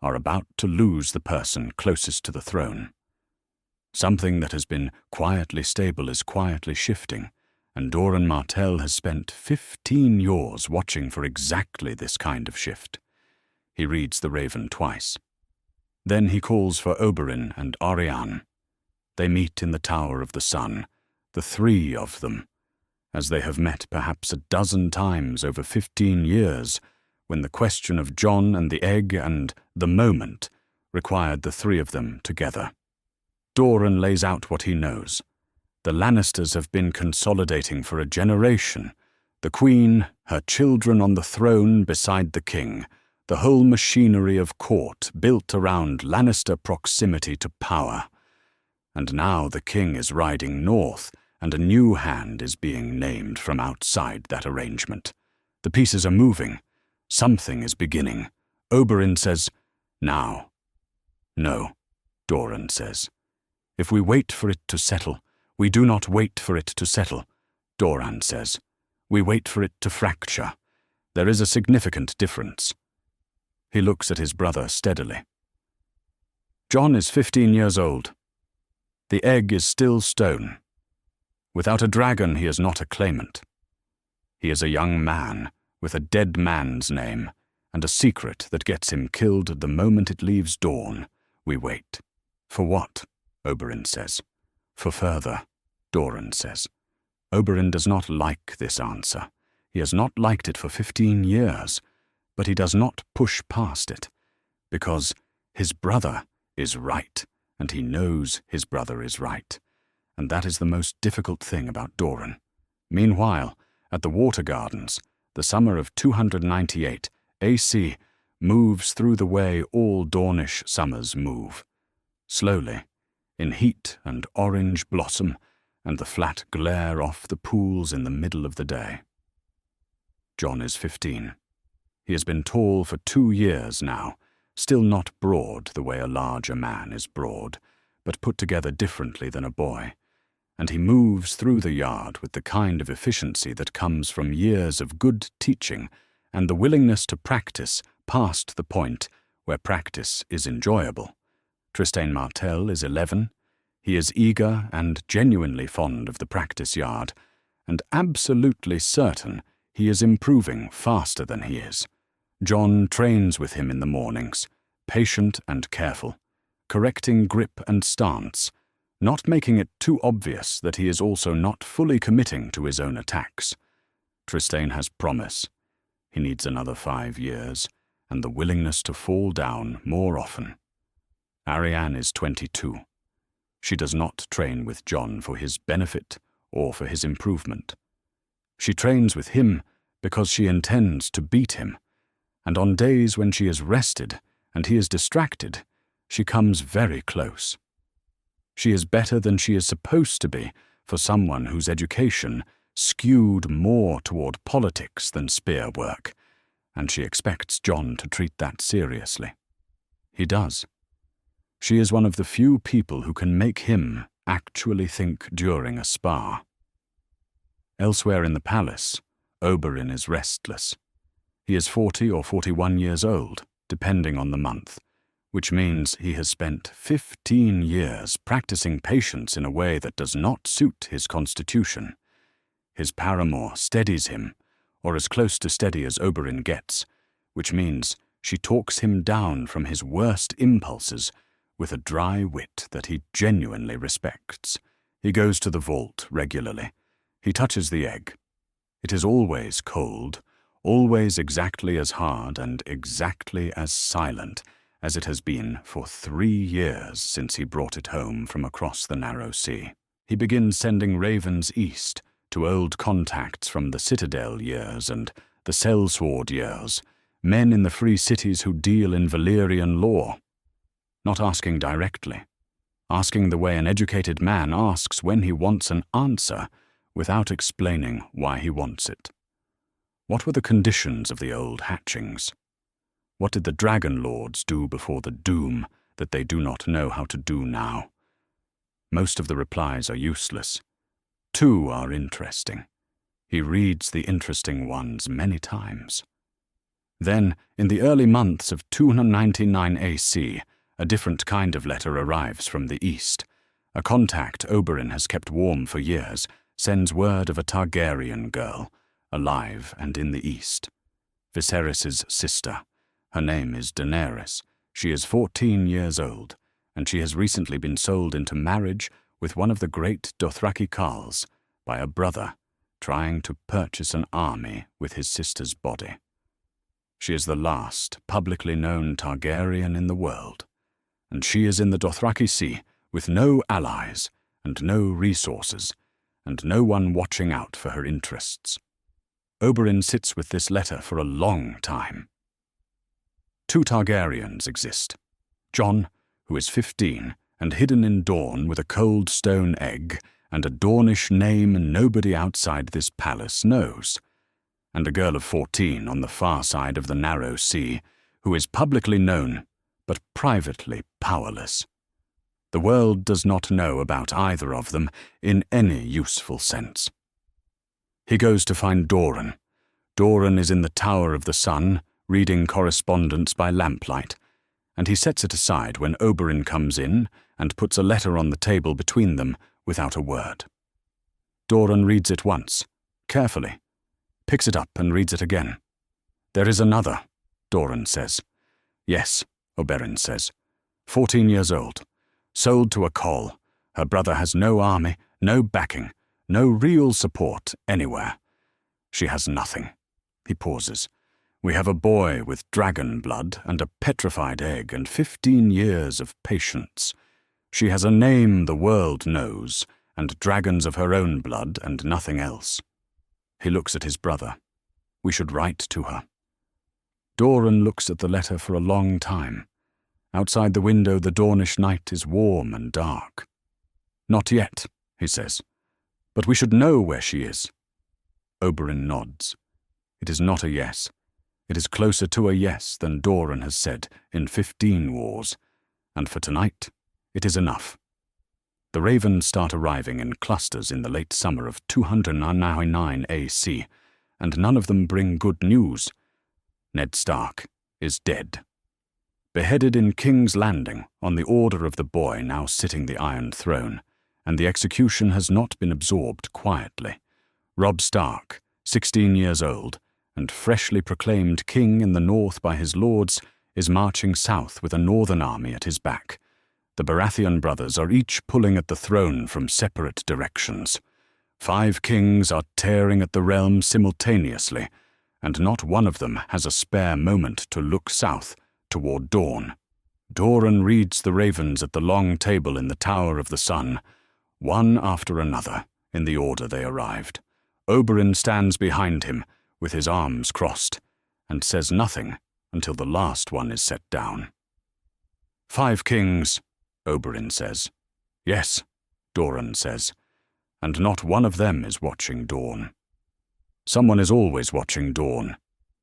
are about to lose the person closest to the throne. Something that has been quietly stable is quietly shifting, and Oberyn Martell has spent 15 years watching for exactly this kind of shift. He reads the Raven twice. Then he calls for Oberyn and Arianne. They meet in the Tower of the Sun, the three of them, as they have met perhaps a dozen times over 15 years, when the question of Jon and the egg and the moment required the three of them together. Dorne lays out what he knows. The Lannisters have been consolidating for a generation. The Queen, her children on the throne beside the King, the whole machinery of court built around Lannister proximity to power. And now the King is riding north, and a new hand is being named from outside that arrangement. The pieces are moving. Something is beginning. Oberyn says, "Now." "No," Dorne says. "If we wait for it to settle, we do not wait for it to settle," Dorne says. "We wait for it to fracture. There is a significant difference." He looks at his brother steadily. Jon is 15 years old. The egg is still stone. Without a dragon, he is not a claimant. He is a young man with a dead man's name and a secret that gets him killed the moment it leaves Dorne. We wait. For what? Oberyn says. For further, Dorne says. Oberyn does not like this answer. He has not liked it for 15 years, but he does not push past it, because his brother is right, and he knows his brother is right. And that is the most difficult thing about Dorne. Meanwhile, at the Water Gardens, the summer of 298 AC moves through the way all Dornish summers move. Slowly, in heat and orange blossom and the flat glare off the pools in the middle of the day. Jon is 15. He has been tall for 2 years now, still not broad the way a larger man is broad, but put together differently than a boy, and he moves through the yard with the kind of efficiency that comes from years of good teaching and the willingness to practice past the point where practice is enjoyable. Trystane Martell is 11. He is eager and genuinely fond of the practice yard, and absolutely certain he is improving faster than he is. Jon trains with him in the mornings, patient and careful, correcting grip and stance, not making it too obvious that he is also not fully committing to his own attacks. Trystane has promise. He needs another 5 years, and the willingness to fall down more often. Arianne is 22. She does not train with Jon for his benefit or for his improvement. She trains with him because she intends to beat him, and on days when she is rested and he is distracted, she comes very close. She is better than she is supposed to be for someone whose education skewed more toward politics than spear work, and she expects Jon to treat that seriously. He does. She is one of the few people who can make him actually think during a spar. Elsewhere in the palace, Oberyn is restless. He is 40 or 41 years old, depending on the month, which means he has spent 15 years practicing patience in a way that does not suit his constitution. His paramour steadies him, or as close to steady as Oberyn gets, which means she talks him down from his worst impulses with a dry wit that he genuinely respects. He goes to the vault regularly. He touches the egg. It is always cold, always exactly as hard and exactly as silent as it has been for 3 years since he brought it home from across the narrow sea. He begins sending ravens east to old contacts from the citadel years and the sellsword years, men in the free cities who deal in Valyrian law. Not asking directly, asking the way an educated man asks when he wants an answer without explaining why he wants it. What were the conditions of the old hatchings? What did the dragon lords do before the doom that they do not know how to do now? Most of the replies are useless. 2 are interesting. He reads the interesting ones many times. Then, in the early months of 299 AC, a different kind of letter arrives from the east. A contact Oberyn has kept warm for years sends word of a Targaryen girl, alive and in the east. Viserys's sister. Her name is Daenerys. She is 14 years old, and she has recently been sold into marriage with one of the great Dothraki Carls by a brother trying to purchase an army with his sister's body. She is the last publicly known Targaryen in the world, and she is in the Dothraki Sea with no allies and no resources, and no one watching out for her interests. Oberyn sits with this letter for a long time. 2 Targaryens exist. Jon, who is 15 and hidden in Dorne with a cold stone egg and a Dornish name nobody outside this palace knows, and a girl of 14 on the far side of the narrow sea who is publicly known but privately powerless. The world does not know about either of them in any useful sense. He goes to find Dorne. Dorne is in the Tower of the Sun, reading correspondence by lamplight, and he sets it aside when Oberyn comes in and puts a letter on the table between them without a word. Dorne reads it once, carefully, picks it up and reads it again. "There is another," Dorne says. "Yes," Oberyn says. 14 years old, sold to a Coll. Her brother has no army, no backing, no real support anywhere. She has nothing. He pauses. "We have a boy with dragon blood and a petrified egg and 15 years of patience. She has a name the world knows, and dragons of her own blood and nothing else." He looks at his brother. "We should write to her." Dorne looks at the letter for a long time. Outside the window the Dornish night is warm and dark. "Not yet," he says. "But we should know where she is." Oberyn nods. It is not a yes. It is closer to a yes than Dorne has said in 15 wars, and for tonight, it is enough. The ravens start arriving in clusters in the late summer of 299 AC, and none of them bring good news. Ned Stark is dead. Beheaded in King's Landing on the order of the boy now sitting the Iron Throne, and the execution has not been absorbed quietly. Robb Stark, 16 years old, and freshly proclaimed king in the north by his lords, is marching south with a northern army at his back. The Baratheon brothers are each pulling at the throne from separate directions. 5 kings are tearing at the realm simultaneously, and not one of them has a spare moment to look south toward Dorne. Dorne reads the ravens at the long table in the Tower of the Sun, one after another, in the order they arrived. Oberyn stands behind him, with his arms crossed, and says nothing until the last one is set down. 5 kings, Oberyn says. Yes, Dorne says, and not one of them is watching Dorne. Someone is always watching Dorne,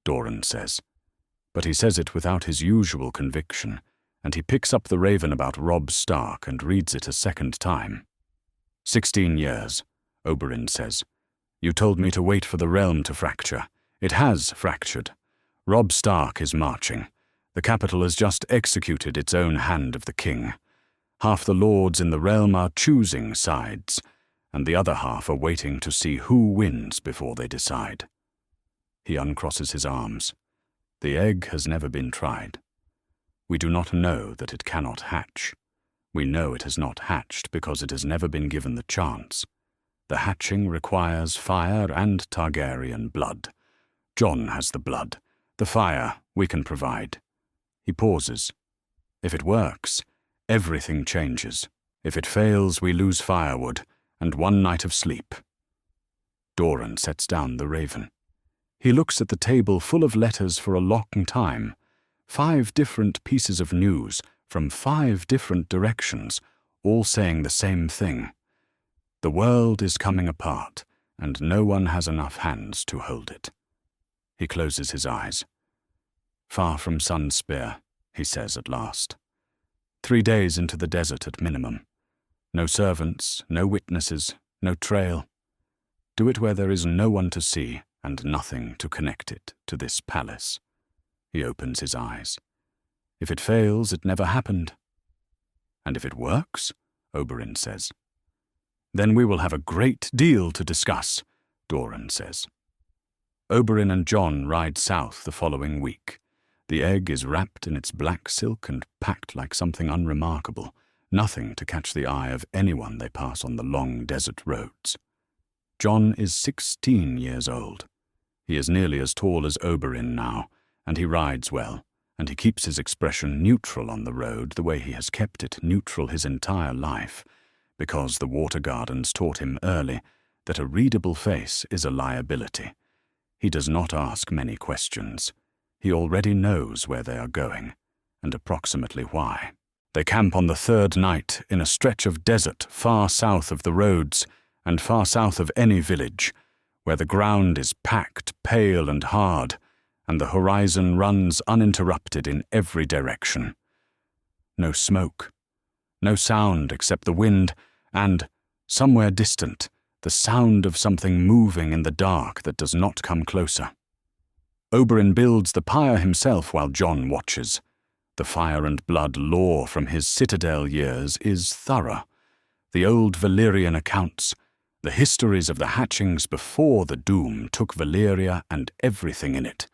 Dorne says, but he says it without his usual conviction, and he picks up the raven about Robb Stark and reads it a second time. 16 years, Oberyn says. You told me to wait for the realm to fracture. It has fractured. Robb Stark is marching. The capital has just executed its own hand of the king. Half the lords in the realm are choosing sides, and the other half are waiting to see who wins before they decide. He uncrosses his arms. The egg has never been tried. We do not know that it cannot hatch. We know it has not hatched because it has never been given the chance. The hatching requires fire and Targaryen blood. Jon has the blood. The fire we can provide. He pauses. If it works, everything changes. If it fails, we lose firewood and one night of sleep. Doran sets down the raven. He looks at the table full of letters for a long time. 5 different pieces of news from 5 different directions, all saying the same thing. The world is coming apart, and no one has enough hands to hold it. He closes his eyes. Far from Sunspear, he says at last. 3 days into the desert at minimum. No servants, no witnesses, no trail. Do it where there is no one to see and nothing to connect it to this palace. He opens his eyes. If it fails, it never happened. And if it works, Oberyn says. Then we will have a great deal to discuss, Doran says. Oberyn and Jon ride south the following week. The egg is wrapped in its black silk and packed like something unremarkable, nothing to catch the eye of anyone they pass on the long desert roads. Jon is 16 years old. He is nearly as tall as Oberyn now, and he rides well, and he keeps his expression neutral on the road the way he has kept it neutral his entire life, because the Water Gardens taught him early that a readable face is a liability. He does not ask many questions. He already knows where they are going, and approximately why. They camp on the 3rd night in a stretch of desert far south of the roads and far south of any village, where the ground is packed, pale and hard, and the horizon runs uninterrupted in every direction. No smoke, no sound except the wind, and, somewhere distant, the sound of something moving in the dark that does not come closer. Oberyn builds the pyre himself while Jon watches. The fire and blood lore from his citadel years is thorough. The old Valyrian accounts, the histories of the hatchings before the doom took Valyria and everything in it,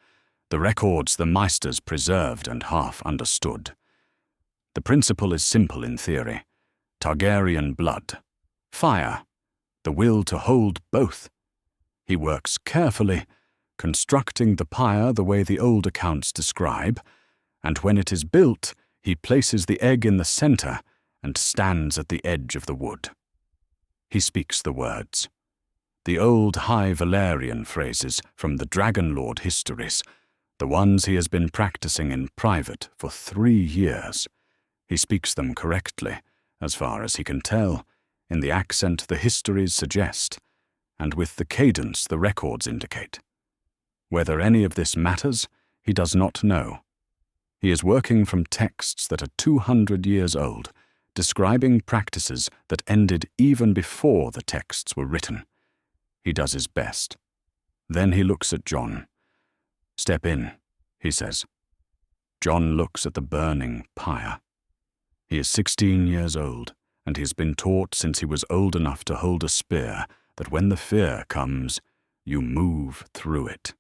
the records the Maesters preserved and half understood. The principle is simple in theory. Targaryen blood, fire, the will to hold both. He works carefully, constructing the pyre the way the old accounts describe, and when it is built, he places the egg in the center and stands at the edge of the wood. He speaks the words. The old High Valyrian phrases from the Dragon Lord histories, the ones he has been practicing in private for 3 years. He speaks them correctly, as far as he can tell, in the accent the histories suggest, and with the cadence the records indicate. Whether any of this matters, he does not know. He is working from texts that are 200 years old, describing practices that ended even before the texts were written. He does his best. Then he looks at Jon. "Step in," he says. Jon looks at the burning pyre. He is 16 years old, and he has been taught since he was old enough to hold a spear that when the fear comes, you move through it.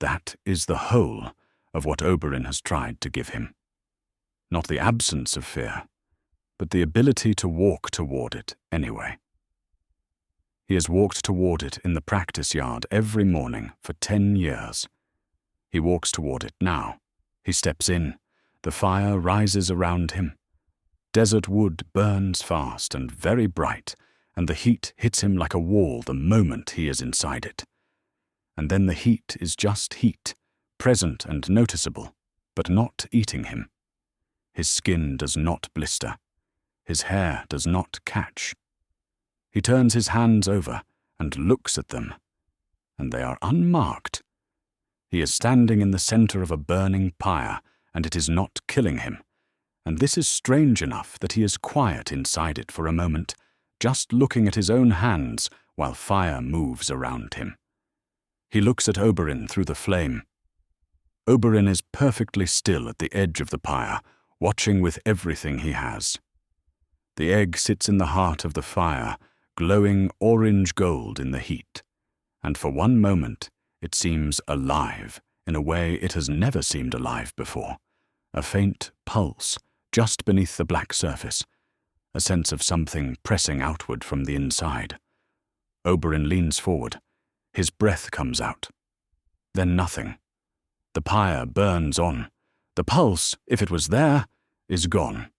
That is the whole of what Oberyn has tried to give him. Not the absence of fear, but the ability to walk toward it anyway. He has walked toward it in the practice yard every morning for 10 years. He walks toward it now. He steps in. The fire rises around him. Desert wood burns fast and very bright, and the heat hits him like a wall the moment he is inside it. And then the heat is just heat, present and noticeable, but not eating him. His skin does not blister. His hair does not catch. He turns his hands over and looks at them, and they are unmarked. He is standing in the center of a burning pyre, and it is not killing him. And this is strange enough that he is quiet inside it for a moment, just looking at his own hands while fire moves around him. He looks at Oberyn through the flame. Oberyn is perfectly still at the edge of the pyre, watching with everything he has. The egg sits in the heart of the fire, glowing orange gold in the heat, and for one moment it seems alive in a way it has never seemed alive before. A faint pulse just beneath the black surface, a sense of something pressing outward from the inside. Oberyn leans forward. His breath comes out. Then nothing. The pyre burns on. The pulse, if it was there, is gone.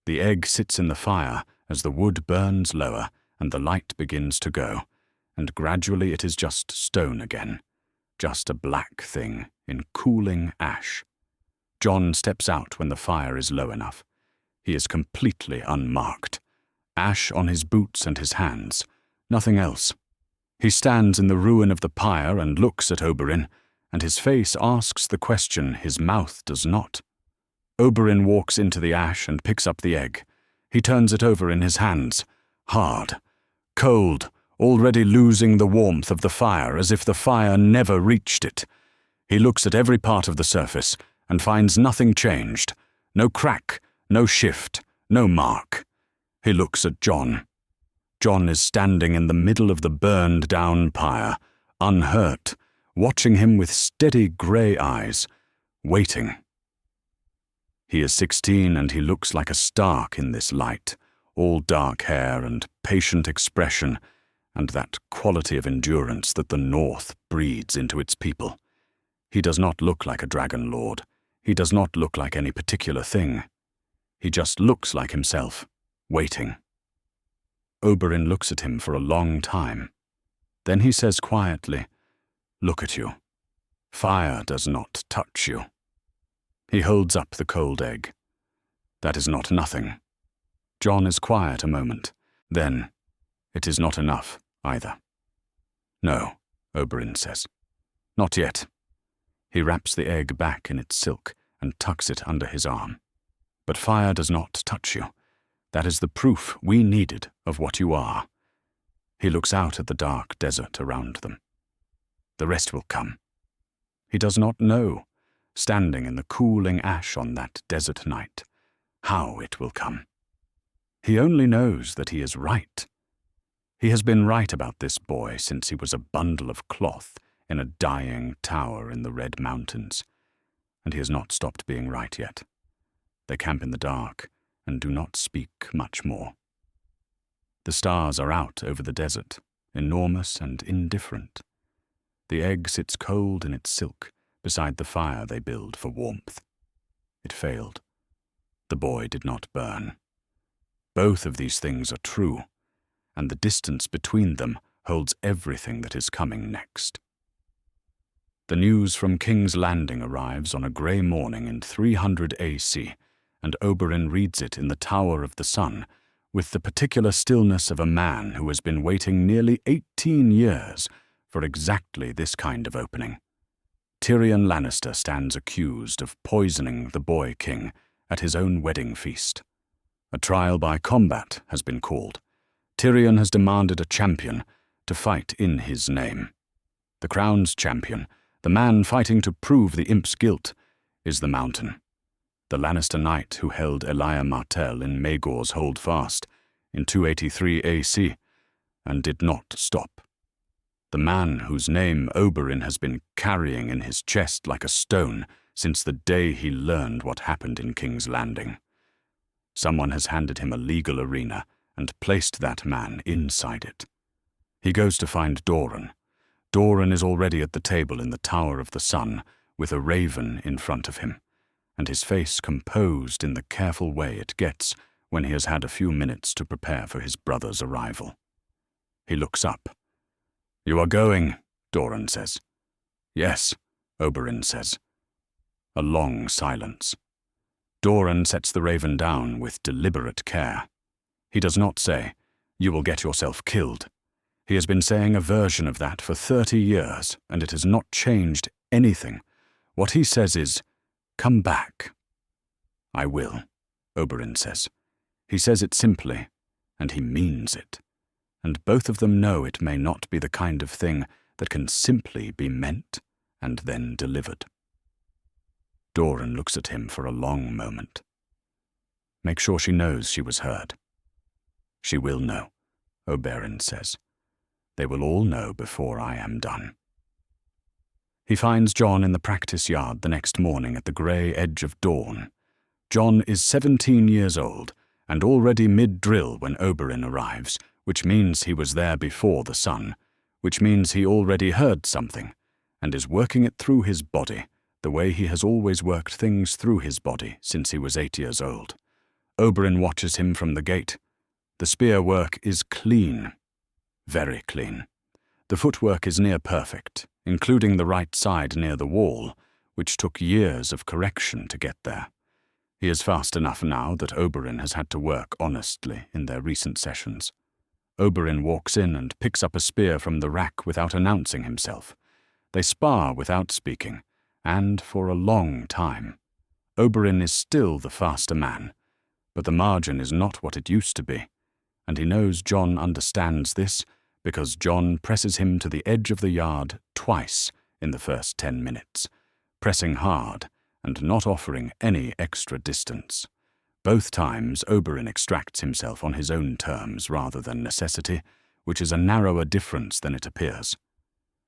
The egg sits in the fire as the wood burns lower and the light begins to go, and gradually it is just stone again, just a black thing in cooling ash. Jon steps out when the fire is low enough. He is completely unmarked. Ash on his boots and his hands. Nothing else. He stands in the ruin of the pyre and looks at Oberyn, and his face asks the question his mouth does not. Oberyn walks into the ash and picks up the egg. He turns it over in his hands. Hard. Cold, already losing the warmth of the fire as if the fire never reached it. He looks at every part of the surface and finds nothing changed. No crack, no shift, no mark. He looks at Jon. Jon is standing in the middle of the burned-down pyre, unhurt, watching him with steady grey eyes, waiting. He is 16 and he looks like a Stark in this light, all dark hair and patient expression, and that quality of endurance that the North breeds into its people. He does not look like a dragon lord. He does not look like any particular thing. He just looks like himself, waiting. Oberyn looks at him for a long time. Then he says quietly, "Look at you. Fire does not touch you." He holds up the cold egg. "That is not nothing." Jon is quiet a moment. Then, "It is not enough, either." "No," Oberyn says. "Not yet." He wraps the egg back in its silk and tucks it under his arm. "But fire does not touch you. That is the proof we needed of what you are." He looks out at the dark desert around them. The rest will come. He does not know, standing in the cooling ash on that desert night, how it will come. He only knows that he is right. He has been right about this boy since he was a bundle of cloth in a dying tower in the Red Mountains, and he has not stopped being right yet. They camp in the dark and do not speak much more. The stars are out over the desert, enormous and indifferent. The egg sits cold in its silk beside the fire they build for warmth. It failed. The boy did not burn. Both of these things are true, and the distance between them holds everything that is coming next. The news from King's Landing arrives on a grey morning in 300 AC, and Oberyn reads it in the Tower of the Sun with the particular stillness of a man who has been waiting nearly 18 years for exactly this kind of opening. Tyrion Lannister stands accused of poisoning the boy king at his own wedding feast. A trial by combat has been called. Tyrion has demanded a champion to fight in his name. The crown's champion, the man fighting to prove the imp's guilt, is the Mountain. The Lannister knight who held Oberyn Martell in Maegor's Holdfast in 283 AC and did not stop. The man whose name Oberyn has been carrying in his chest like a stone since the day he learned what happened in King's Landing. Someone has handed him a legal arena and placed that man inside it. He goes to find Dorne. Dorne is already at the table in the Tower of the Sun with a raven in front of him, and his face composed in the careful way it gets when he has had a few minutes to prepare for his brother's arrival. He looks up. "You are going," Dorne says. "Yes," Oberyn says. A long silence. Dorne sets the raven down with deliberate care. He does not say, "You will get yourself killed." He has been saying a version of that for 30 years, and it has not changed anything. What he says is, "Come back." "I will," Oberyn says. He says it simply, and he means it. And both of them know it may not be the kind of thing that can simply be meant and then delivered. Dorne looks at him for a long moment. Make sure she knows she was heard. She will know, Oberyn says. They will all know before I am done. He finds Jon in the practice yard the next morning at the grey edge of dawn. Jon is 17 years old and already mid-drill when Oberyn arrives, which means he was there before the sun, which means he already heard something, and is working it through his body, the way he has always worked things through his body since he was 8 years old. Oberyn watches him from the gate. The spear work is clean, very clean. The footwork is near perfect, including the right side near the wall, which took years of correction to get there. He is fast enough now that Oberyn has had to work honestly in their recent sessions. Oberyn walks in and picks up a spear from the rack without announcing himself. They spar without speaking, and for a long time. Oberyn is still the faster man, but the margin is not what it used to be, and he knows Jon understands this because Jon presses him to the edge of the yard twice in the first 10 minutes, pressing hard and not offering any extra distance. Both times Oberyn extracts himself on his own terms rather than necessity, which is a narrower difference than it appears.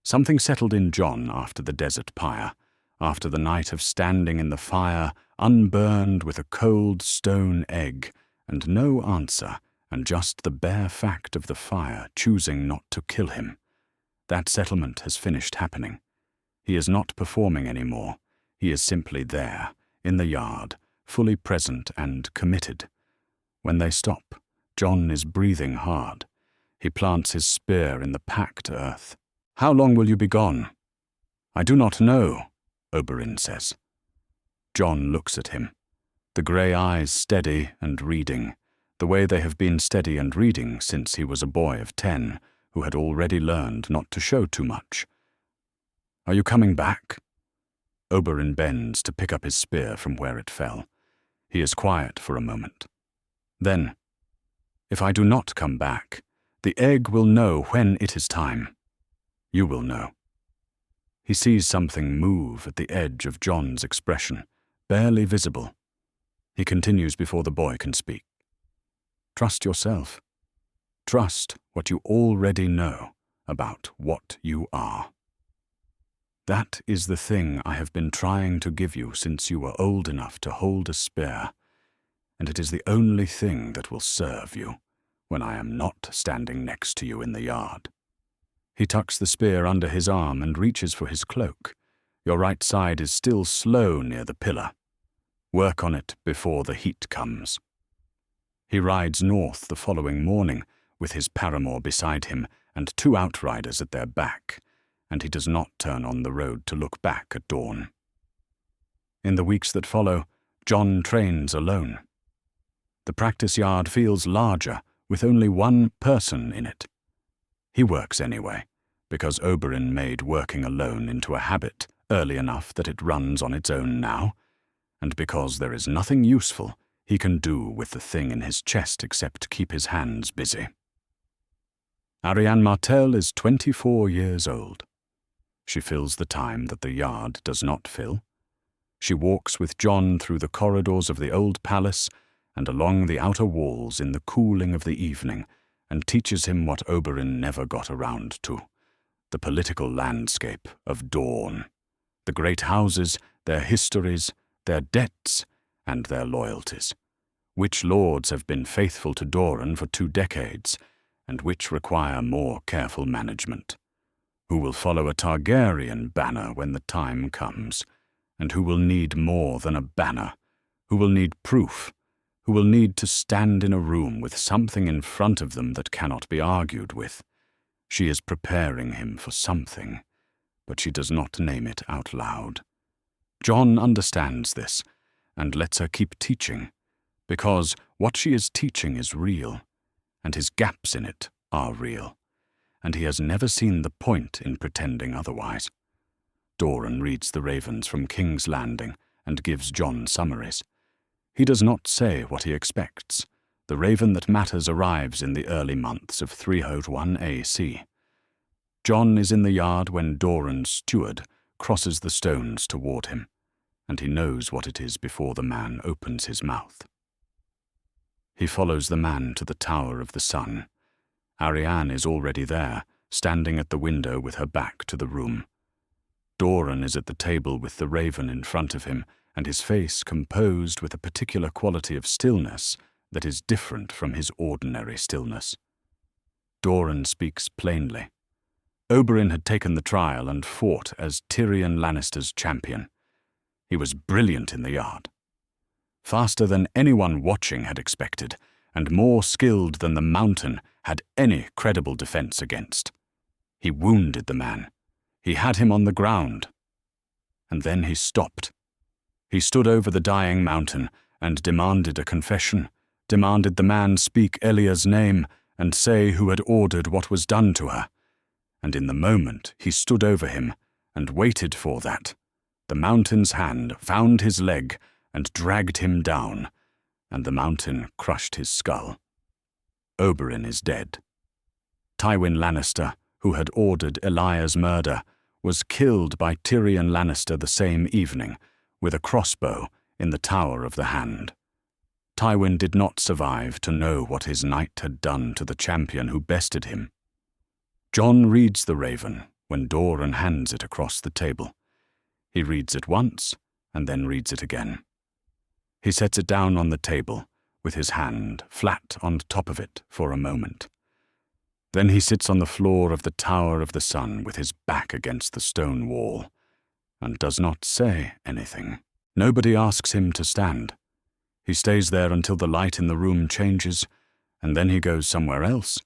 Something settled in Jon after the desert pyre, after the night of standing in the fire, unburned with a cold stone egg, and no answer, and just the bare fact of the fire choosing not to kill him. That settlement has finished happening. He is not performing anymore. He is simply there, in the yard, fully present and committed. When they stop, Jon is breathing hard. He plants his spear in the packed earth. "How long will you be gone?" "I do not know," Oberyn says. Jon looks at him, the grey eyes steady and reading, the way they have been steady and reading since he was a boy of 10, who had already learned not to show too much. "Are you coming back?" Oberyn bends to pick up his spear from where it fell. He is quiet for a moment. Then, "If I do not come back, the egg will know when it is time. You will know." He sees something move at the edge of Jon's expression, barely visible. He continues before the boy can speak. "Trust yourself. Trust what you already know about what you are. That is the thing I have been trying to give you since you were old enough to hold a spear, and it is the only thing that will serve you when I am not standing next to you in the yard." He tucks the spear under his arm and reaches for his cloak. "Your right side is still slow near the pillar. Work on it before the heat comes." He rides north the following morning with his paramour beside him and 2 outriders at their back, and he does not turn on the road to look back at Dorne. In the weeks that follow, Jon trains alone. The practice yard feels larger, with only 1 person in it. He works anyway, because Oberyn made working alone into a habit early enough that it runs on its own now, and because there is nothing useful he can do with the thing in his chest except keep his hands busy. Oberyn Martell is 24 years old. She fills the time that the yard does not fill. She walks with Jon through the corridors of the old palace and along the outer walls in the cooling of the evening, and teaches him what Oberyn never got around to, the political landscape of Dorne, the great houses, their histories, their debts, and their loyalties, which lords have been faithful to Dorne for 2 decades, and which require more careful management, who will follow a Targaryen banner when the time comes, and who will need more than a banner, who will need proof, who will need to stand in a room with something in front of them that cannot be argued with. She is preparing him for something, but she does not name it out loud. Jon understands this, and lets her keep teaching, because what she is teaching is real, and his gaps in it are real, and he has never seen the point in pretending otherwise. Dorne reads the ravens from King's Landing and gives Jon summaries. He does not say what he expects. The raven that matters arrives in the early months of 301 AC. Jon is in the yard when Doran's steward crosses the stones toward him. and he knows what it is before the man opens his mouth. He follows the man to the Tower of the Sun. Arianne is already there, standing at the window with her back to the room. Dorne is at the table with the raven in front of him, and his face composed with a particular quality of stillness that is different from his ordinary stillness. Dorne speaks plainly. Oberyn had taken the trial and fought as Tyrion Lannister's champion. He was brilliant in the yard. Faster than anyone watching had expected, and more skilled than the Mountain had any credible defense against. He wounded the man. He had him on the ground. And then he stopped. He stood over the dying Mountain and demanded a confession, demanded the man speak Elia's name and say who had ordered what was done to her. And in the moment he stood over him and waited for that, the Mountain's hand found his leg and dragged him down, and the Mountain crushed his skull. Oberyn is dead. Tywin Lannister, who had ordered Elia's murder, was killed by Tyrion Lannister the same evening, with a crossbow in the Tower of the Hand. Tywin did not survive to know what his knight had done to the champion who bested him. Jon reads the raven when Dorne hands it across the table. He reads it once, and then reads it again. He sets it down on the table, with his hand flat on top of it for a moment. Then he sits on the floor of the Tower of the Sun with his back against the stone wall, and does not say anything. Nobody asks him to stand. He stays there until the light in the room changes, and then he goes somewhere else,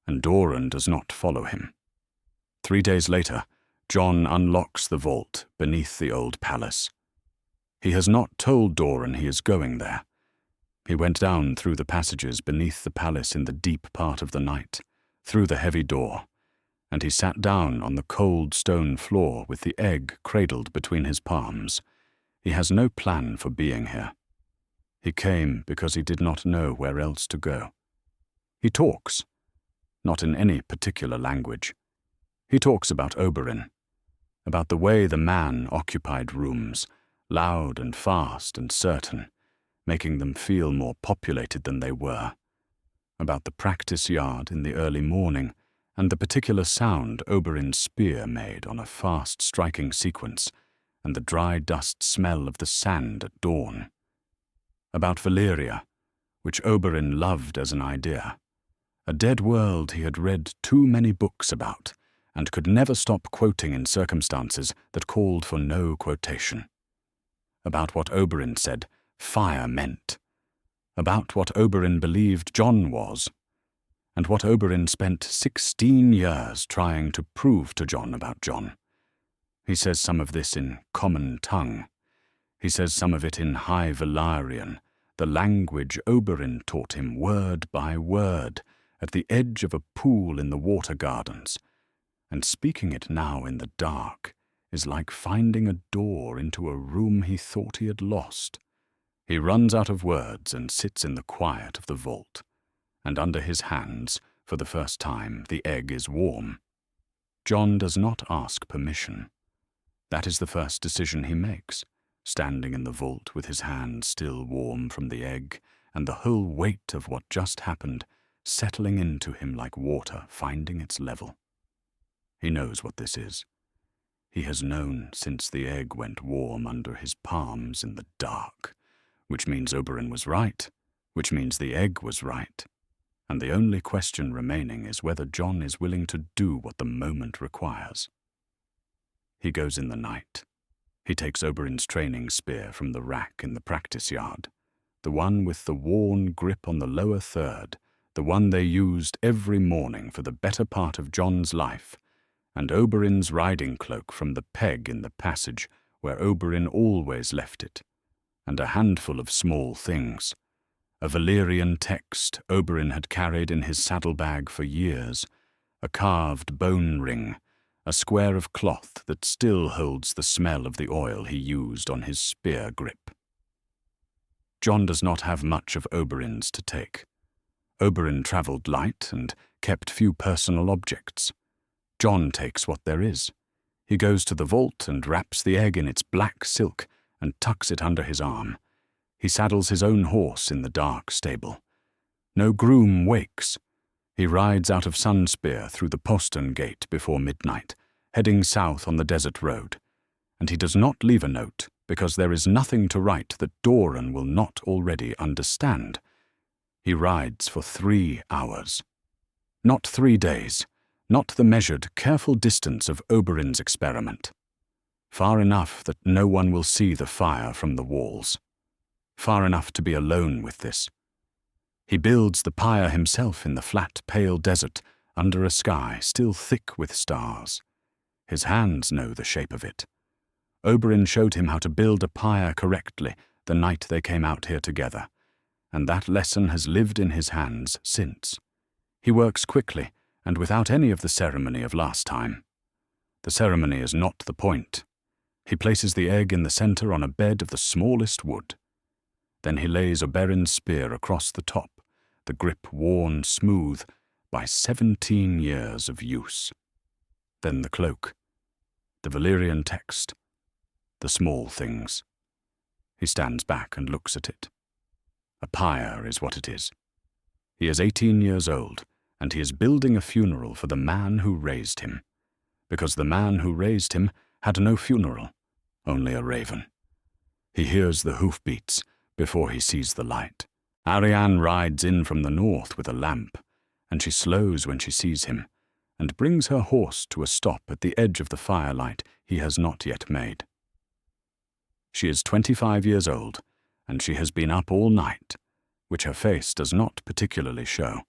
and Dorne does not follow him. 3 days later, Jon unlocks the vault beneath the old palace. He has not told Dorne he is going there. He went down through the passages beneath the palace in the deep part of the night, through the heavy door, and he sat down on the cold stone floor with the egg cradled between his palms. He has no plan for being here. He came because he did not know where else to go. He talks, not in any particular language. He talks about Oberyn, about the way the man occupied rooms, loud and fast and certain, making them feel more populated than they were, about the practice yard in the early morning and the particular sound Oberyn's spear made on a fast-striking sequence, and the dry dust smell of the sand at dawn, about Valyria, which Oberyn loved as an idea, a dead world he had read too many books about and could never stop quoting in circumstances that called for no quotation, about what Oberyn said fire meant, about what Oberyn believed Jon was, and what Oberyn spent 16 years trying to prove to Jon about Jon. He says some of this in common tongue. He says some of it in High Valyrian, the language Oberyn taught him word by word at the edge of a pool in the water gardens, and speaking it now in the dark is like finding a door into a room he thought he had lost. He runs out of words and sits in the quiet of the vault, and under his hands, for the first time, the egg is warm. Jon does not ask permission. That is the first decision he makes, standing in the vault with his hands still warm from the egg, and the whole weight of what just happened settling into him like water finding its level. He knows what this is. He has known since the egg went warm under his palms in the dark, which means Oberyn was right, which means the egg was right, and the only question remaining is whether Jon is willing to do what the moment requires. He goes in the night. He takes Oberyn's training spear from the rack in the practice yard, the one with the worn grip on the lower third, the one they used every morning for the better part of Jon's life, and Oberyn's riding cloak from the peg in the passage where Oberyn always left it, and a handful of small things. A Valyrian text Oberyn had carried in his saddlebag for years, a carved bone ring, a square of cloth that still holds the smell of the oil he used on his spear grip. Jon does not have much of Oberyn's to take. Oberyn travelled light and kept few personal objects. Jon takes what there is. He goes to the vault and wraps the egg in its black silk and tucks it under his arm. He saddles his own horse in the dark stable. No groom wakes. He rides out of Sunspear through the postern gate before midnight, heading south on the desert road. And he does not leave a note, because there is nothing to write that Dorne will not already understand. He rides for 3 hours. Not 3 days, not the measured, careful distance of Oberyn's experiment. Far enough that no one will see the fire from the walls. Far enough to be alone with this. He builds the pyre himself in the flat, pale desert, under a sky still thick with stars. His hands know the shape of it. Oberyn showed him how to build a pyre correctly the night they came out here together, and that lesson has lived in his hands since. He works quickly, and without any of the ceremony of last time. The ceremony is not the point. He places the egg in the center on a bed of the smallest wood. Then he lays Oberyn's spear across the top, the grip worn smooth by 17 years of use. Then the cloak, the Valyrian text, the small things. He stands back and looks at it. A pyre is what it is. He is 18 years old, and he is building a funeral for the man who raised him, because the man who raised him had no funeral, only a raven. He hears the hoofbeats before he sees the light. Arianne rides in from the north with a lamp, and she slows when she sees him, and brings her horse to a stop at the edge of the firelight he has not yet made. She is 25 years old, and she has been up all night, which her face does not particularly show,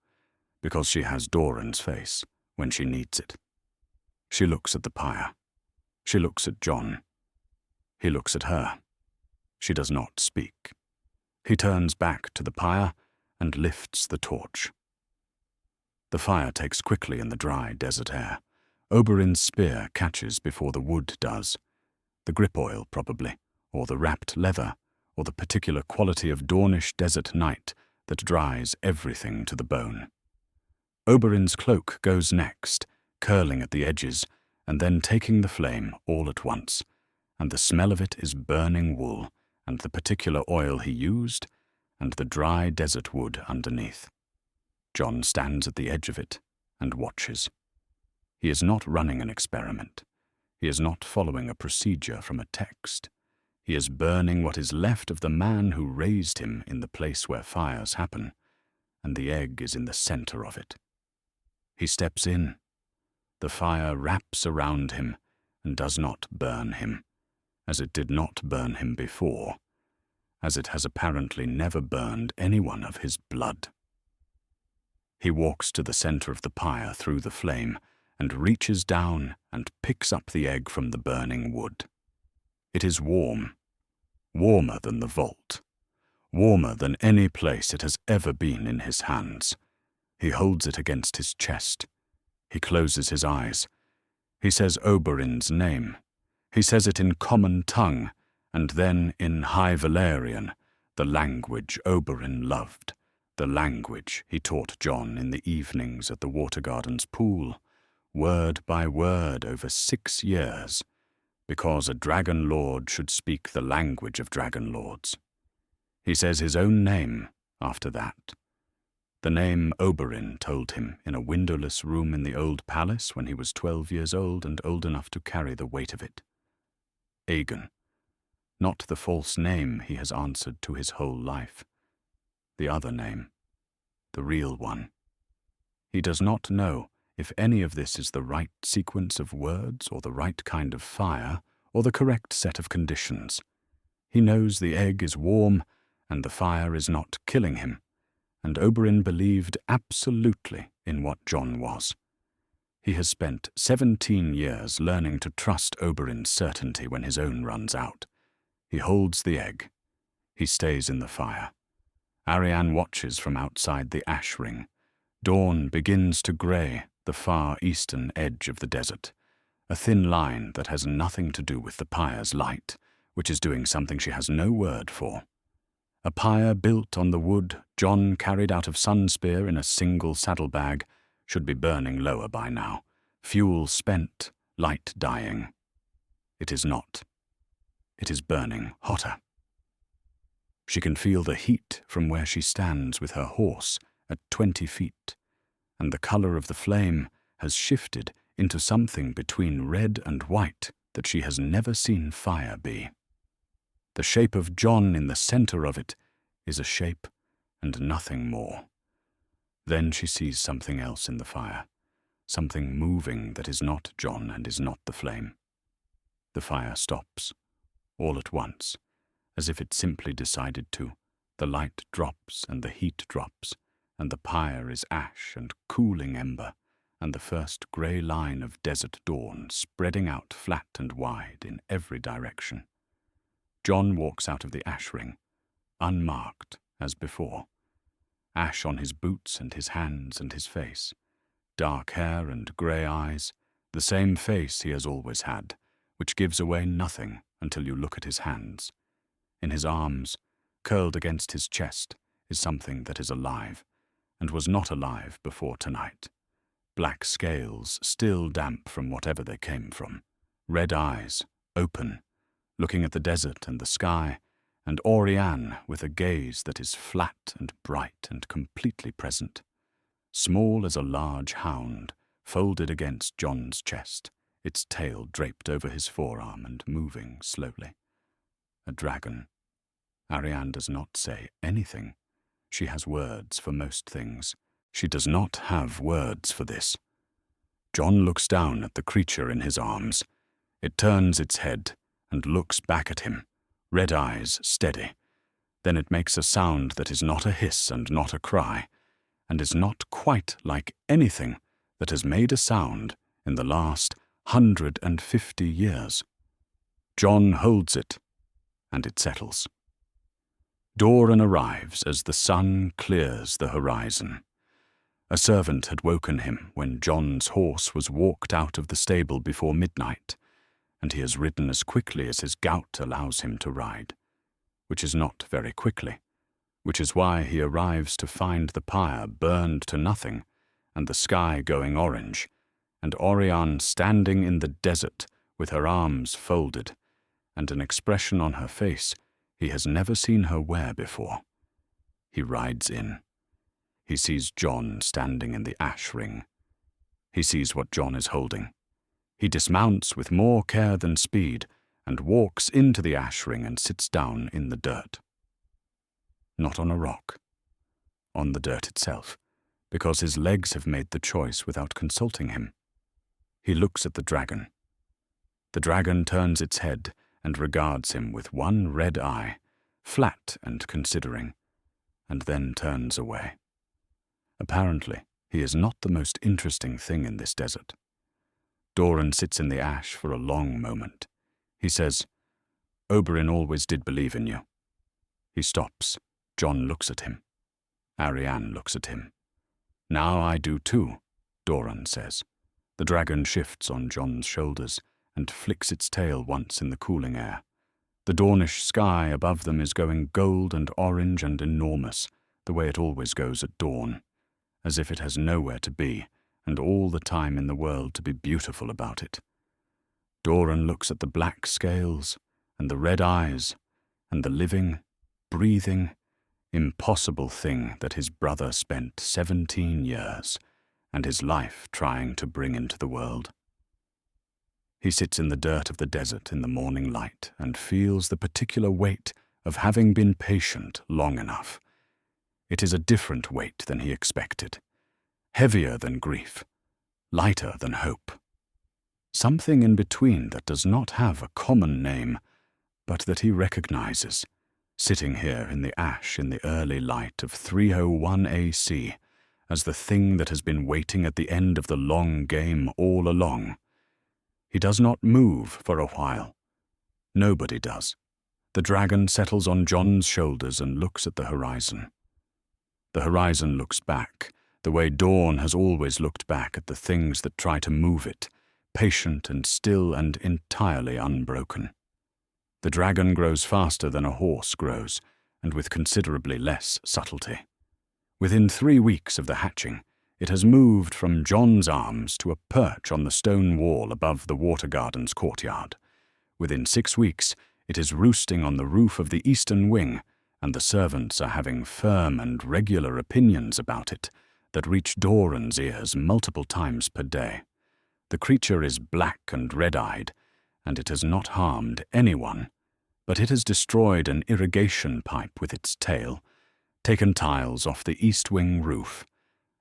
because she has Doran's face when she needs it. She looks at the pyre. She looks at Jon. He looks at her. She does not speak. He turns back to the pyre and lifts the torch. The fire takes quickly in the dry desert air. Oberyn's spear catches before the wood does. The grip oil, probably, or the wrapped leather, or the particular quality of Dornish desert night that dries everything to the bone. Oberyn's cloak goes next, curling at the edges, and then taking the flame all at once, and the smell of it is burning wool, and the particular oil he used, and the dry desert wood underneath. Jon stands at the edge of it and watches. He is not running an experiment. He is not following a procedure from a text. He is burning what is left of the man who raised him in the place where fires happen, and the egg is in the center of it. He steps in. The fire wraps around him and does not burn him, as it did not burn him before, as it has apparently never burned anyone of his blood. He walks to the center of the pyre through the flame and reaches down and picks up the egg from the burning wood. It is warm, warmer than the vault, warmer than any place it has ever been in his hands. He holds it against his chest. He closes his eyes. He says Oberyn's name. He says it in common tongue, and then in High Valyrian, the language Oberyn loved, the language he taught Jon in the evenings at the Water Garden's pool, word by word over 6 years, because a dragon lord should speak the language of dragon lords. He says his own name after that. The name Oberyn told him in a windowless room in the old palace when he was 12 years old and old enough to carry the weight of it. Aegon. Not the false name he has answered to his whole life. The other name. The real one. He does not know if any of this is the right sequence of words or the right kind of fire or the correct set of conditions. He knows the egg is warm and the fire is not killing him, and Oberyn believed absolutely in what Jon was. He has spent 17 years learning to trust Oberyn's certainty when his own runs out. He holds the egg. He stays in the fire. Arianne watches from outside the ash ring. Dawn begins to grey the far eastern edge of the desert, a thin line that has nothing to do with the pyre's light, which is doing something she has no word for. A pyre built on the wood Jon carried out of Sunspear in a single saddlebag should be burning lower by now, fuel spent, light dying. It is not. It is burning hotter. She can feel the heat from where she stands with her horse at 20 feet, and the color of the flame has shifted into something between red and white that she has never seen fire be. The shape of Jon in the center of it is a shape and nothing more. Then she sees something else in the fire, something moving that is not Jon and is not the flame. The fire stops, all at once, as if it simply decided to. The light drops and the heat drops, and the pyre is ash and cooling ember, and the first grey line of desert dawn spreading out flat and wide in every direction. Jon walks out of the ash ring, unmarked as before. Ash on his boots and his hands and his face. Dark hair and grey eyes, the same face he has always had, which gives away nothing until you look at his hands. In his arms, curled against his chest, is something that is alive, and was not alive before tonight. Black scales, still damp from whatever they came from. Red eyes, open, looking at the desert and the sky, and Orianne with a gaze that is flat and bright and completely present. Small as a large hound, folded against Jon's chest, its tail draped over his forearm and moving slowly. A dragon. Arianne does not say anything. She has words for most things. She does not have words for this. Jon looks down at the creature in his arms. It turns its head and looks back at him, red eyes steady. Then it makes a sound that is not a hiss and not a cry, and is not quite like anything that has made a sound in the last 150 years. Jon holds it, and it settles. Dorne arrives as the sun clears the horizon. A servant had woken him when Jon's horse was walked out of the stable before midnight, and he has ridden as quickly as his gout allows him to ride, which is not very quickly, which is why he arrives to find the pyre burned to nothing, and the sky going orange, and Orianne standing in the desert with her arms folded, and an expression on her face he has never seen her wear before. He rides in. He sees Jon standing in the ash ring. He sees what Jon is holding. He dismounts with more care than speed and walks into the ash ring and sits down in the dirt. Not on a rock, on the dirt itself, because his legs have made the choice without consulting him. He looks at the dragon. The dragon turns its head and regards him with one red eye, flat and considering, and then turns away. Apparently, he is not the most interesting thing in this desert. Dorne sits in the ash for a long moment. He says, "Oberyn always did believe in you." He stops. Jon looks at him. Arianne looks at him. "Now I do too," Dorne says. The dragon shifts on Jon's shoulders and flicks its tail once in the cooling air. The Dornish sky above them is going gold and orange and enormous, the way it always goes at dawn, as if it has nowhere to be and all the time in the world to be beautiful about it. Dorne looks at the black scales and the red eyes and the living, breathing, impossible thing that his brother spent 17 years and his life trying to bring into the world. He sits in the dirt of the desert in the morning light and feels the particular weight of having been patient long enough. It is a different weight than he expected, heavier than grief, lighter than hope. Something in between that does not have a common name, but that he recognizes, sitting here in the ash in the early light of 301 AC, as the thing that has been waiting at the end of the long game all along. He does not move for a while. Nobody does. The dragon settles on Jon's shoulders and looks at the horizon. The horizon looks back, the way Dorne has always looked back at the things that try to move it, patient and still and entirely unbroken. The dragon grows faster than a horse grows, and with considerably less subtlety. Within 3 weeks of the hatching, it has moved from Jon's arms to a perch on the stone wall above the water garden's courtyard. Within 6 weeks, It is roosting on the roof of the eastern wing, and the servants are having firm and regular opinions about it that reach Doran's ears multiple times per day. The creature is black and red-eyed, and it has not harmed anyone, but it has destroyed an irrigation pipe with its tail, taken tiles off the east wing roof,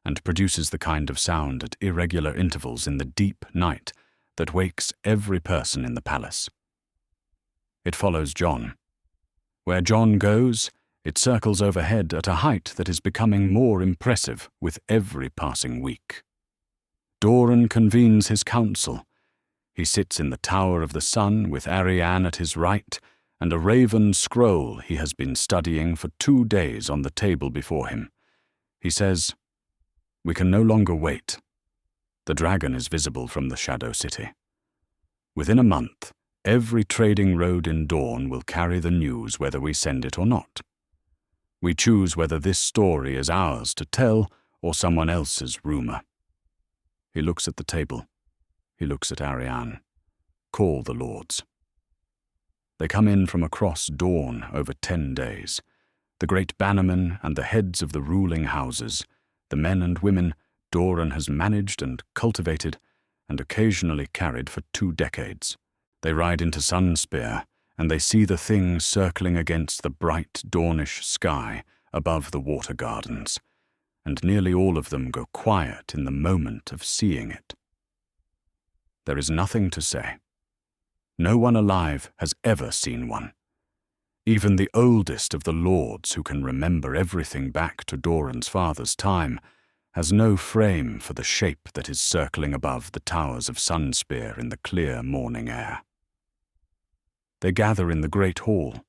and produces the kind of sound at irregular intervals in the deep night that wakes every person in the palace. It follows Jon. Where Jon goes, it circles overhead at a height that is becoming more impressive with every passing week. Doran convenes his council. He sits in the Tower of the Sun with Arianne at his right, and a raven scroll he has been studying for 2 days on the table before him. He says, "We can no longer wait. The dragon is visible from the Shadow City. Within a month, every trading road in Dorne will carry the news whether we send it or not. We choose whether this story is ours to tell or someone else's rumor." He looks at the table. He looks at Arianne. "Call the lords." They come in from across Dorne over 10 days. The great bannermen and the heads of the ruling houses, the men and women Doran has managed and cultivated and occasionally carried for 2 decades. They ride into Sunspear, and they see the thing circling against the bright Dornish sky above the water gardens, and nearly all of them go quiet in the moment of seeing it. There is nothing to say. No one alive has ever seen one. Even the oldest of the lords, who can remember everything back to Doran's father's time, has no frame for the shape that is circling above the towers of Sunspear in the clear morning air. They gather in the great hall.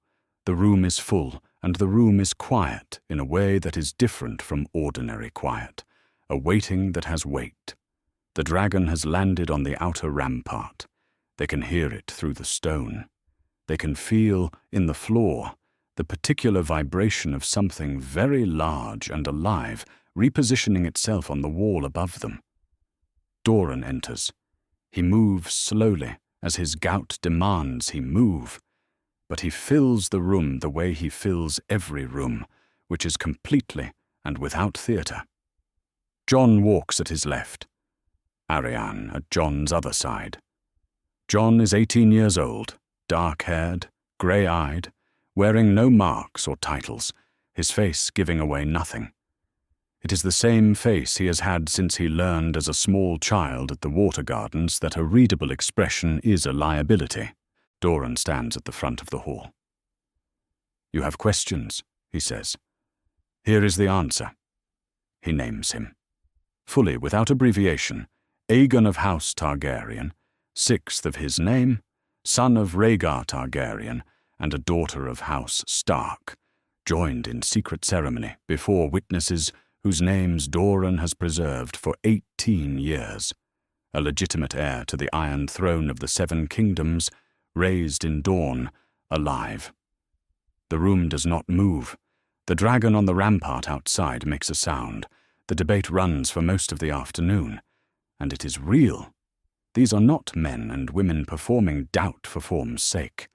The room is full, and the room is quiet in a way that is different from ordinary quiet, a waiting that has weight. The dragon has landed on the outer rampart. They can hear it through the stone. They can feel, in the floor, the particular vibration of something very large and alive repositioning itself on the wall above them. Doran enters. He moves slowly, as his gout demands he move, but he fills the room the way he fills every room, which is completely and without theatre. Jon walks at his left, Arianne at Jon's other side. Jon is 18 years old, dark-haired, grey-eyed, wearing no marks or titles, his face giving away nothing. It is the same face he has had since he learned as a small child at the water gardens that a readable expression is a liability. Doran stands at the front of the hall. "You have questions," he says. "Here is the answer." He names him. Fully, without abbreviation, Aegon of House Targaryen, 6th of his name, son of Rhaegar Targaryen, and a daughter of House Stark, joined in secret ceremony before witnesses whose names Doran has preserved for 18 years, a legitimate heir to the Iron Throne of the 7 Kingdoms, raised in Dorne, alive. The room does not move. The dragon on the rampart outside makes a sound. The debate runs for most of the afternoon, and it is real. These are not men and women performing doubt for form's sake.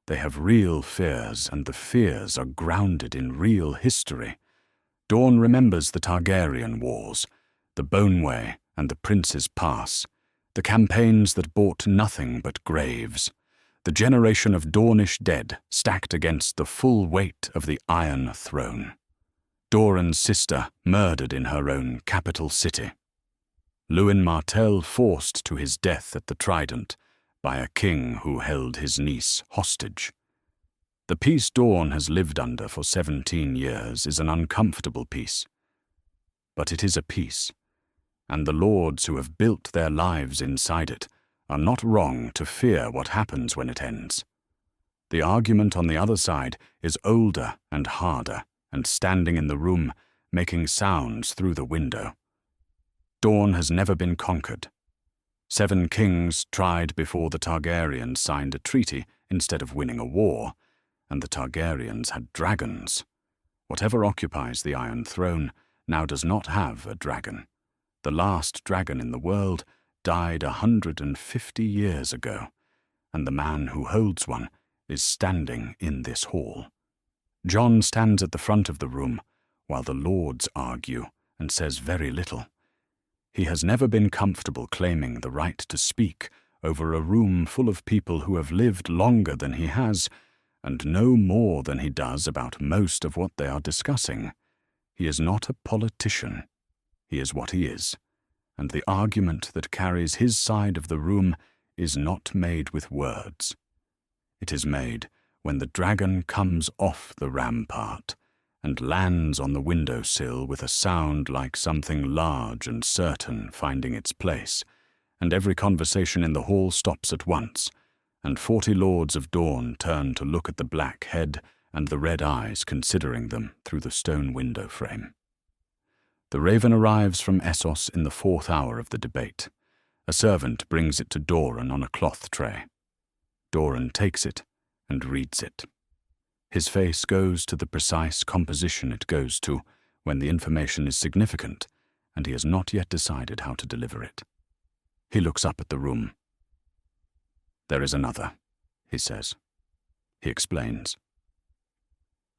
They have real fears, and the fears are grounded in real history. Dorne remembers the Targaryen Wars, the Boneway and the Prince's Pass, the campaigns that brought nothing but graves, the generation of Dornish dead stacked against the full weight of the Iron Throne. Doran's sister murdered in her own capital city. Oberyn Martell forced to his death at the Trident by a king who held his niece hostage. The peace Dorne has lived under for 17 years is an uncomfortable peace. But it is a peace, and the lords who have built their lives inside it are not wrong to fear what happens when it ends. The argument on the other side is older and harder, and standing in the room, making sounds through the window. Dorne has never been conquered. 7 kings tried before the Targaryens signed a treaty instead of winning a war, and the Targaryens had dragons. Whatever occupies the Iron Throne now does not have a dragon. The last dragon in the world died 150 years ago, and the man who holds one is standing in this hall. Jon stands at the front of the room, while the lords argue, and says very little. He has never been comfortable claiming the right to speak over a room full of people who have lived longer than he has, and know more than he does about most of what they are discussing. He is not a politician. He is what he is, and the argument that carries his side of the room is not made with words. It is made when the dragon comes off the rampart and lands on the windowsill with a sound like something large and certain finding its place, and every conversation in the hall stops at once, and 40 lords of Dorne turn to look at the black head and the red eyes considering them through the stone window frame. The raven arrives from Essos in the 4th hour of the debate. A servant brings it to Doran on a cloth tray. Doran takes it and reads it. His face goes to the precise composition it goes to when the information is significant, and he has not yet decided how to deliver it. He looks up at the room. "There is another," he says. He explains.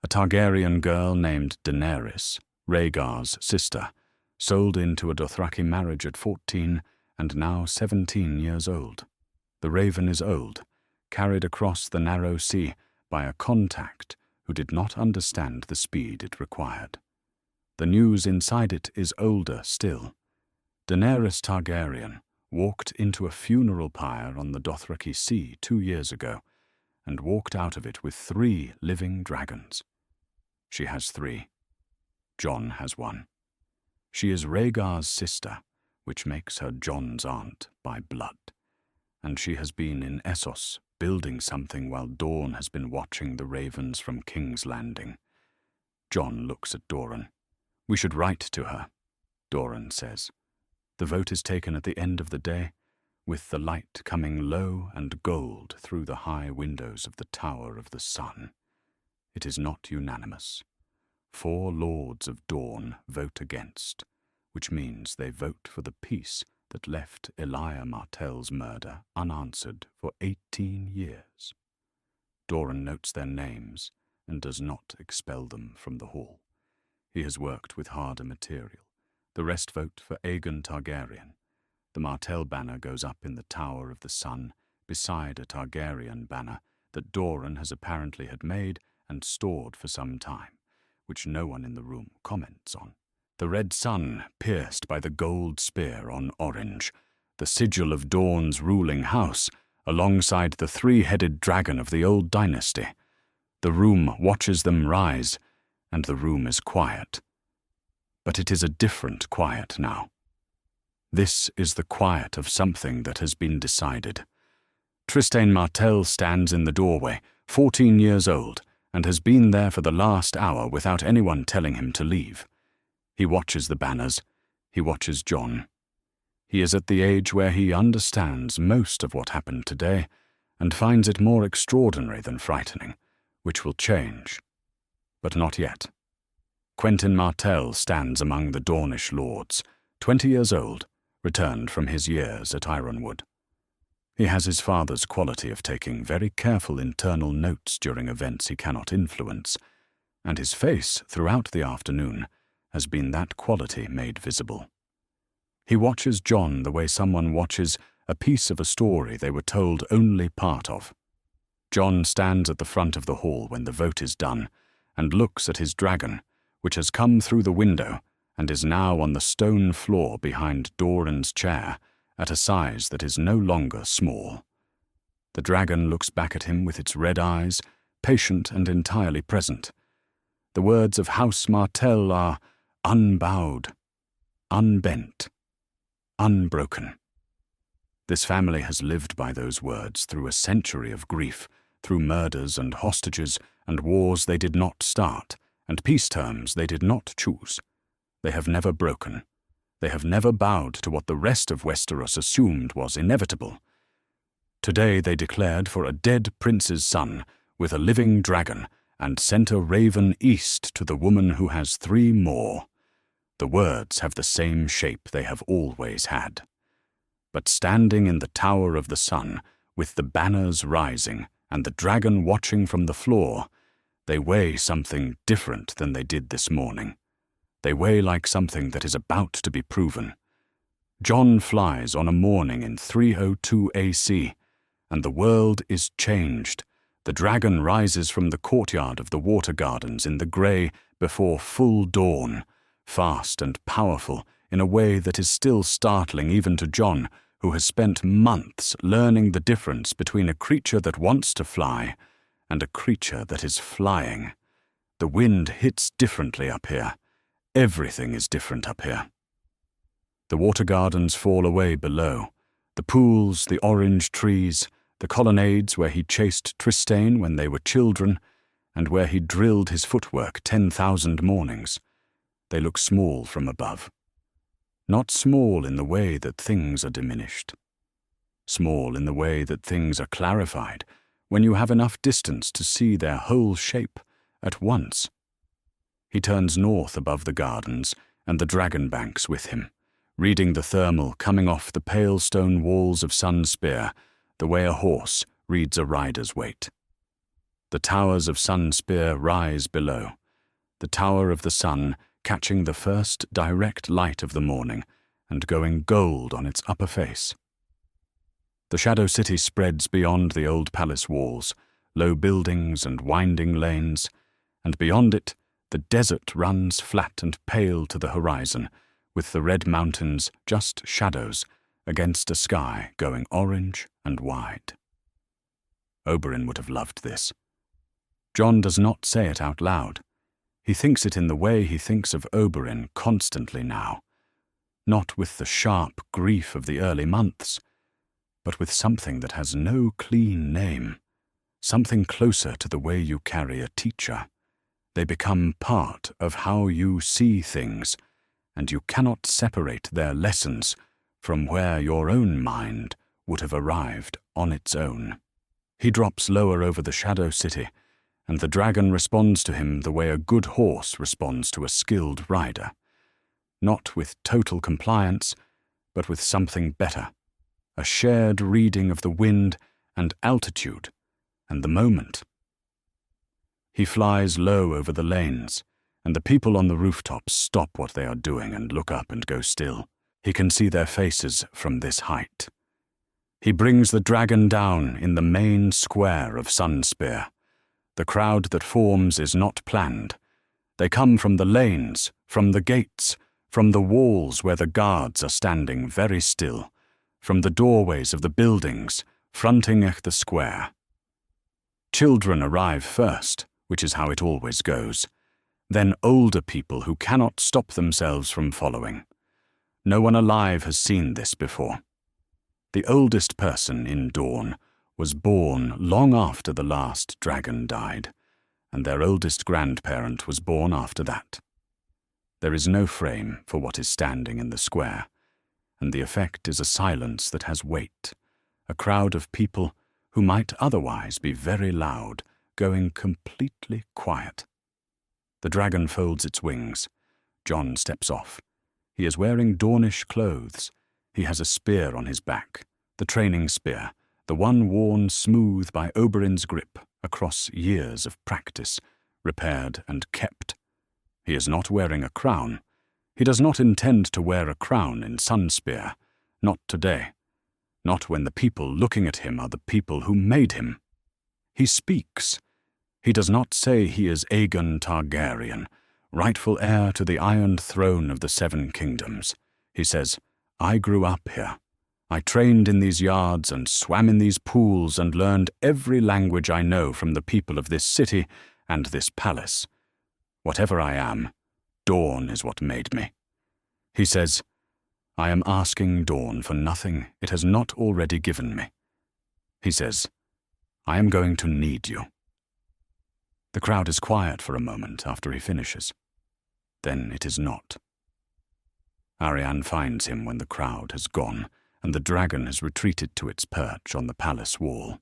A Targaryen girl named Daenerys, Rhaegar's sister, sold into a Dothraki marriage at 14 and now 17 years old. The raven is old, carried across the narrow sea by a contact who did not understand the speed it required. The news inside it is older still. Daenerys Targaryen walked into a funeral pyre on the Dothraki Sea 2 years ago and walked out of it with 3 living dragons. She has 3. Jon has 1. She is Rhaegar's sister, which makes her Jon's aunt by blood, and she has been in Essos building something while Dorne has been watching the ravens from King's Landing. Jon looks at Doran. "We should write to her," Doran says. The vote is taken at the end of the day, with the light coming low and gold through the high windows of the Tower of the Sun. It is not unanimous. 4 lords of Dorne vote against, which means they vote for the peace that left Oberyn Martell's murder unanswered for 18 years. Doran notes their names and does not expel them from the hall. He has worked with harder material. The rest vote for Aegon Targaryen. The Martell banner goes up in the Tower of the Sun beside a Targaryen banner that Doran has apparently had made and stored for some time, which no one in the room comments on. The red sun pierced by the gold spear on orange, the sigil of Dorne's ruling house, alongside the 3-headed dragon of the old dynasty. The room watches them rise, and the room is quiet. But it is a different quiet now. This is the quiet of something that has been decided. Trystane Martell stands in the doorway, 14 years old, and has been there for the last hour without anyone telling him to leave. He watches the banners. He watches Jon. He is at the age where he understands most of what happened today and finds it more extraordinary than frightening, which will change. But not yet. Quentyn Martell stands among the Dornish lords, 20 years old, returned from his years at Ironwood. He has his father's quality of taking very careful internal notes during events he cannot influence, and his face throughout the afternoon has been that quality made visible. He watches Jon the way someone watches a piece of a story they were told only part of. Jon stands at the front of the hall when the vote is done and looks at his dragon, which has come through the window and is now on the stone floor behind Doran's chair at a size that is no longer small. The dragon looks back at him with its red eyes, patient and entirely present. The words of House Martell are unbowed, unbent, unbroken. This family has lived by those words through a century of grief, through murders and hostages and wars they did not start, and peace terms they did not choose. They have never broken. They have never bowed to what the rest of Westeros assumed was inevitable. Today they declared for a dead prince's son with a living dragon and sent a raven east to the woman who has 3 more. The words have the same shape they have always had. But standing in the Tower of the Sun, with the banners rising and the dragon watching from the floor, they weigh something different than they did this morning. They weigh like something that is about to be proven. Jon flies on a morning in 302 AC, and the world is changed. The dragon rises from the courtyard of the water gardens in the grey before full dawn, fast and powerful in a way that is still startling even to Jon, who has spent months learning the difference between a creature that wants to fly and a creature that is flying. The wind hits differently up here. Everything is different up here. The water gardens fall away below. The pools, the orange trees, the colonnades where he chased Trystane when they were children, and where he drilled his footwork 10,000 mornings. They look small from above. Not small in the way that things are diminished. Small in the way that things are clarified, when you have enough distance to see their whole shape at once. He turns north above the gardens and the dragon banks with him, reading the thermal coming off the pale stone walls of Sunspear, the way a horse reads a rider's weight. The towers of Sunspear rise below, the tower of the sun catching the first direct light of the morning and going gold on its upper face. The Shadow City spreads beyond the old palace walls, low buildings and winding lanes, and beyond it the desert runs flat and pale to the horizon, with the red mountains just shadows against a sky going orange and wide. Oberyn would have loved this. Jon does not say it out loud. He thinks it in the way he thinks of Oberyn constantly now, not with the sharp grief of the early months, but with something that has no clean name, something closer to the way you carry a teacher. They become part of how you see things, and you cannot separate their lessons from where your own mind would have arrived on its own. He drops lower over the Shadow City, and the dragon responds to him the way a good horse responds to a skilled rider. Not with total compliance, but with something better, a shared reading of the wind and altitude and the moment. He flies low over the lanes, and the people on the rooftops stop what they are doing and look up and go still. He can see their faces from this height. He brings the dragon down in the main square of Sunspear. The crowd that forms is not planned. They come from the lanes, from the gates, from the walls where the guards are standing very still, from the doorways of the buildings fronting the square. Children arrive first, which is how it always goes. Then older people who cannot stop themselves from following. No one alive has seen this before. The oldest person in Dorne was born long after the last dragon died, and their oldest grandparent was born after that. There is no frame for what is standing in the square, and the effect is a silence that has weight, a crowd of people who might otherwise be very loud, going completely quiet. The dragon folds its wings. Jon steps off. He is wearing Dornish clothes. He has a spear on his back, the training spear, the one worn smooth by Oberyn's grip across years of practice, repaired and kept. He is not wearing a crown. He does not intend to wear a crown in Sunspear, not today, not when the people looking at him are the people who made him. He speaks. He does not say he is Aegon Targaryen, rightful heir to the Iron Throne of the Seven Kingdoms. He says, I grew up here. I trained in these yards and swam in these pools and learned every language I know from the people of this city and this palace. Whatever I am, Dorne is what made me. He says, I am asking Dorne for nothing it has not already given me. He says, I am going to need you. The crowd is quiet for a moment after he finishes. Then it is not. Arianne finds him when the crowd has gone and the dragon has retreated to its perch on the palace wall.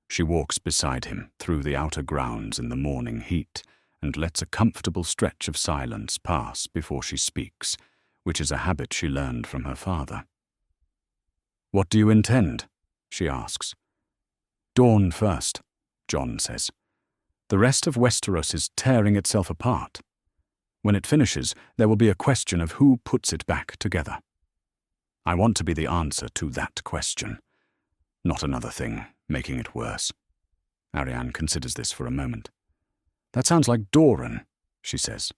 She walks beside him through the outer grounds in the morning heat and lets a comfortable stretch of silence pass before she speaks, which is a habit she learned from her father. What do you intend? She asks. Dorne first, Jon says. "The rest of Westeros is tearing itself apart. When it finishes, there will be a question of who puts it back together. I want to be the answer to that question, not another thing making it worse." Arianne considers this for a moment. "That sounds like Dorne," she says.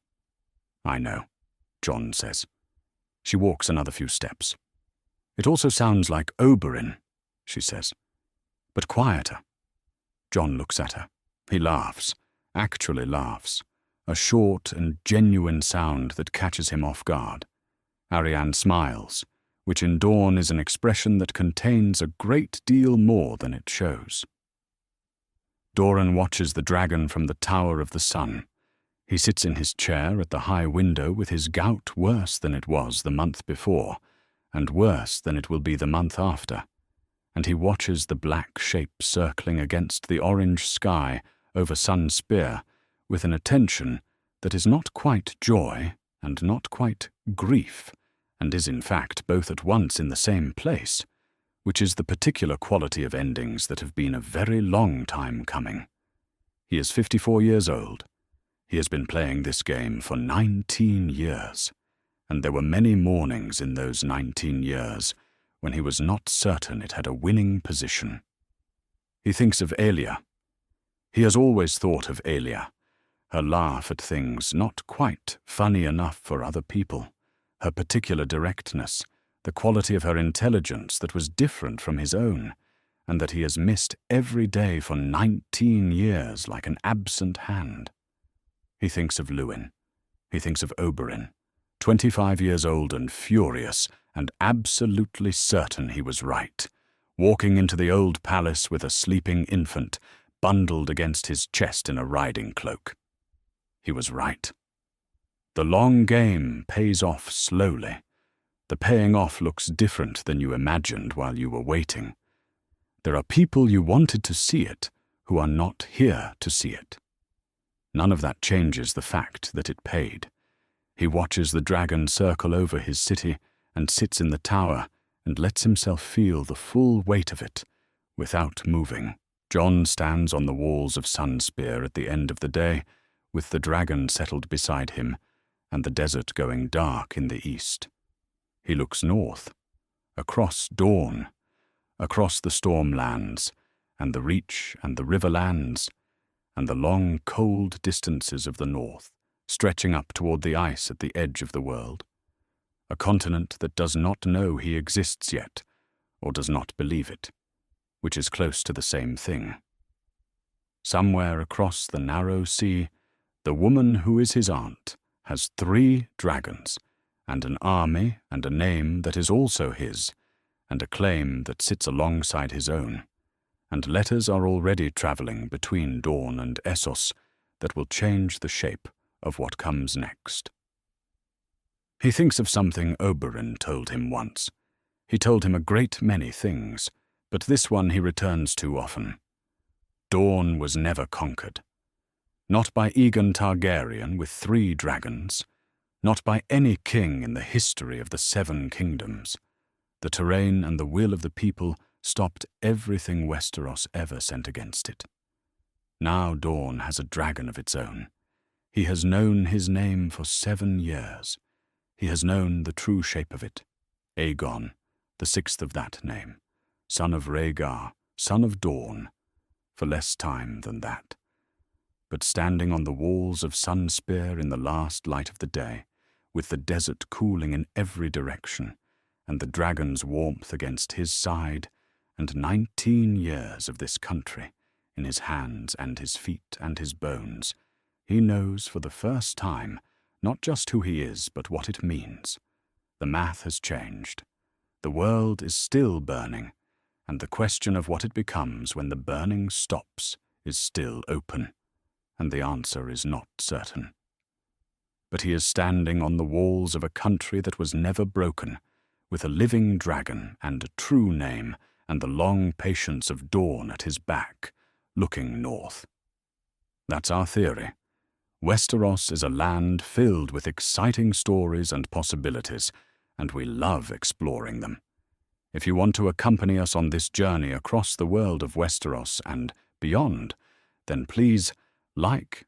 "I know," Jon says. She walks another few steps. "It also sounds like Oberyn," she says, "but quieter." Jon looks at her. He laughs, actually laughs, a short and genuine sound that catches him off guard. Arianne smiles, which in Dorne is an expression that contains a great deal more than it shows. Doran watches the dragon from the Tower of the Sun. He sits in his chair at the high window with his gout worse than it was the month before, and worse than it will be the month after, and he watches the black shape circling against the orange sky over Sun Spear with an attention that is not quite joy and not quite grief, and is in fact both at once in the same place, which is the particular quality of endings that have been a very long time coming. He is 54 years old. He has been playing this game for 19 years, and there were many mornings in those 19 years when he was not certain it had a winning position. He thinks of Aelia. He has always thought of Aelia, her laugh at things not quite funny enough for other people, her particular directness, the quality of her intelligence that was different from his own, and that he has missed every day for 19 years like an absent hand. He thinks of Luwin. He thinks of Oberyn, 25 years old and furious, and absolutely certain he was right, walking into the old palace with a sleeping infant, bundled against his chest in a riding cloak. He was right. The long game pays off slowly. The paying off looks different than you imagined while you were waiting. There are people you wanted to see it who are not here to see it. None of that changes the fact that it paid. He watches the dragon circle over his city and sits in the tower and lets himself feel the full weight of it without moving. Jon stands on the walls of Sunspear at the end of the day, with the dragon settled beside him and the desert going dark in the east. He looks north, across Dorne, across the Stormlands, and the Reach and the Riverlands, and the long, cold distances of the north, stretching up toward the ice at the edge of the world. A continent that does not know he exists yet, or does not believe it, which is close to the same thing. Somewhere across the narrow sea, the woman who is his aunt has 3 dragons, and an army and a name that is also his, and a claim that sits alongside his own, and letters are already traveling between Dorne and Essos that will change the shape of what comes next. He thinks of something Oberyn told him once. He told him a great many things, but this one he returns to often. Dorne was never conquered. Not by Aegon Targaryen with 3 dragons, not by any king in the history of the 7 kingdoms. The terrain and the will of the people stopped everything Westeros ever sent against it. Now Dorne has a dragon of its own. He has known his name for 7 years. He has known the true shape of it. Aegon, the 6th of that name, son of Rhaegar, son of Dorne, for less time than that. But standing on the walls of Sunspear in the last light of the day, with the desert cooling in every direction, and the dragon's warmth against his side, and 19 years of this country in his hands and his feet and his bones, he knows for the first time not just who he is, but what it means. The math has changed. The world is still burning, and the question of what it becomes when the burning stops is still open, and the answer is not certain. But he is standing on the walls of a country that was never broken, with a living dragon and a true name and the long patience of Dorne at his back, looking north. That's our theory. Westeros is a land filled with exciting stories and possibilities, and we love exploring them. If you want to accompany us on this journey across the world of Westeros and beyond, then please like,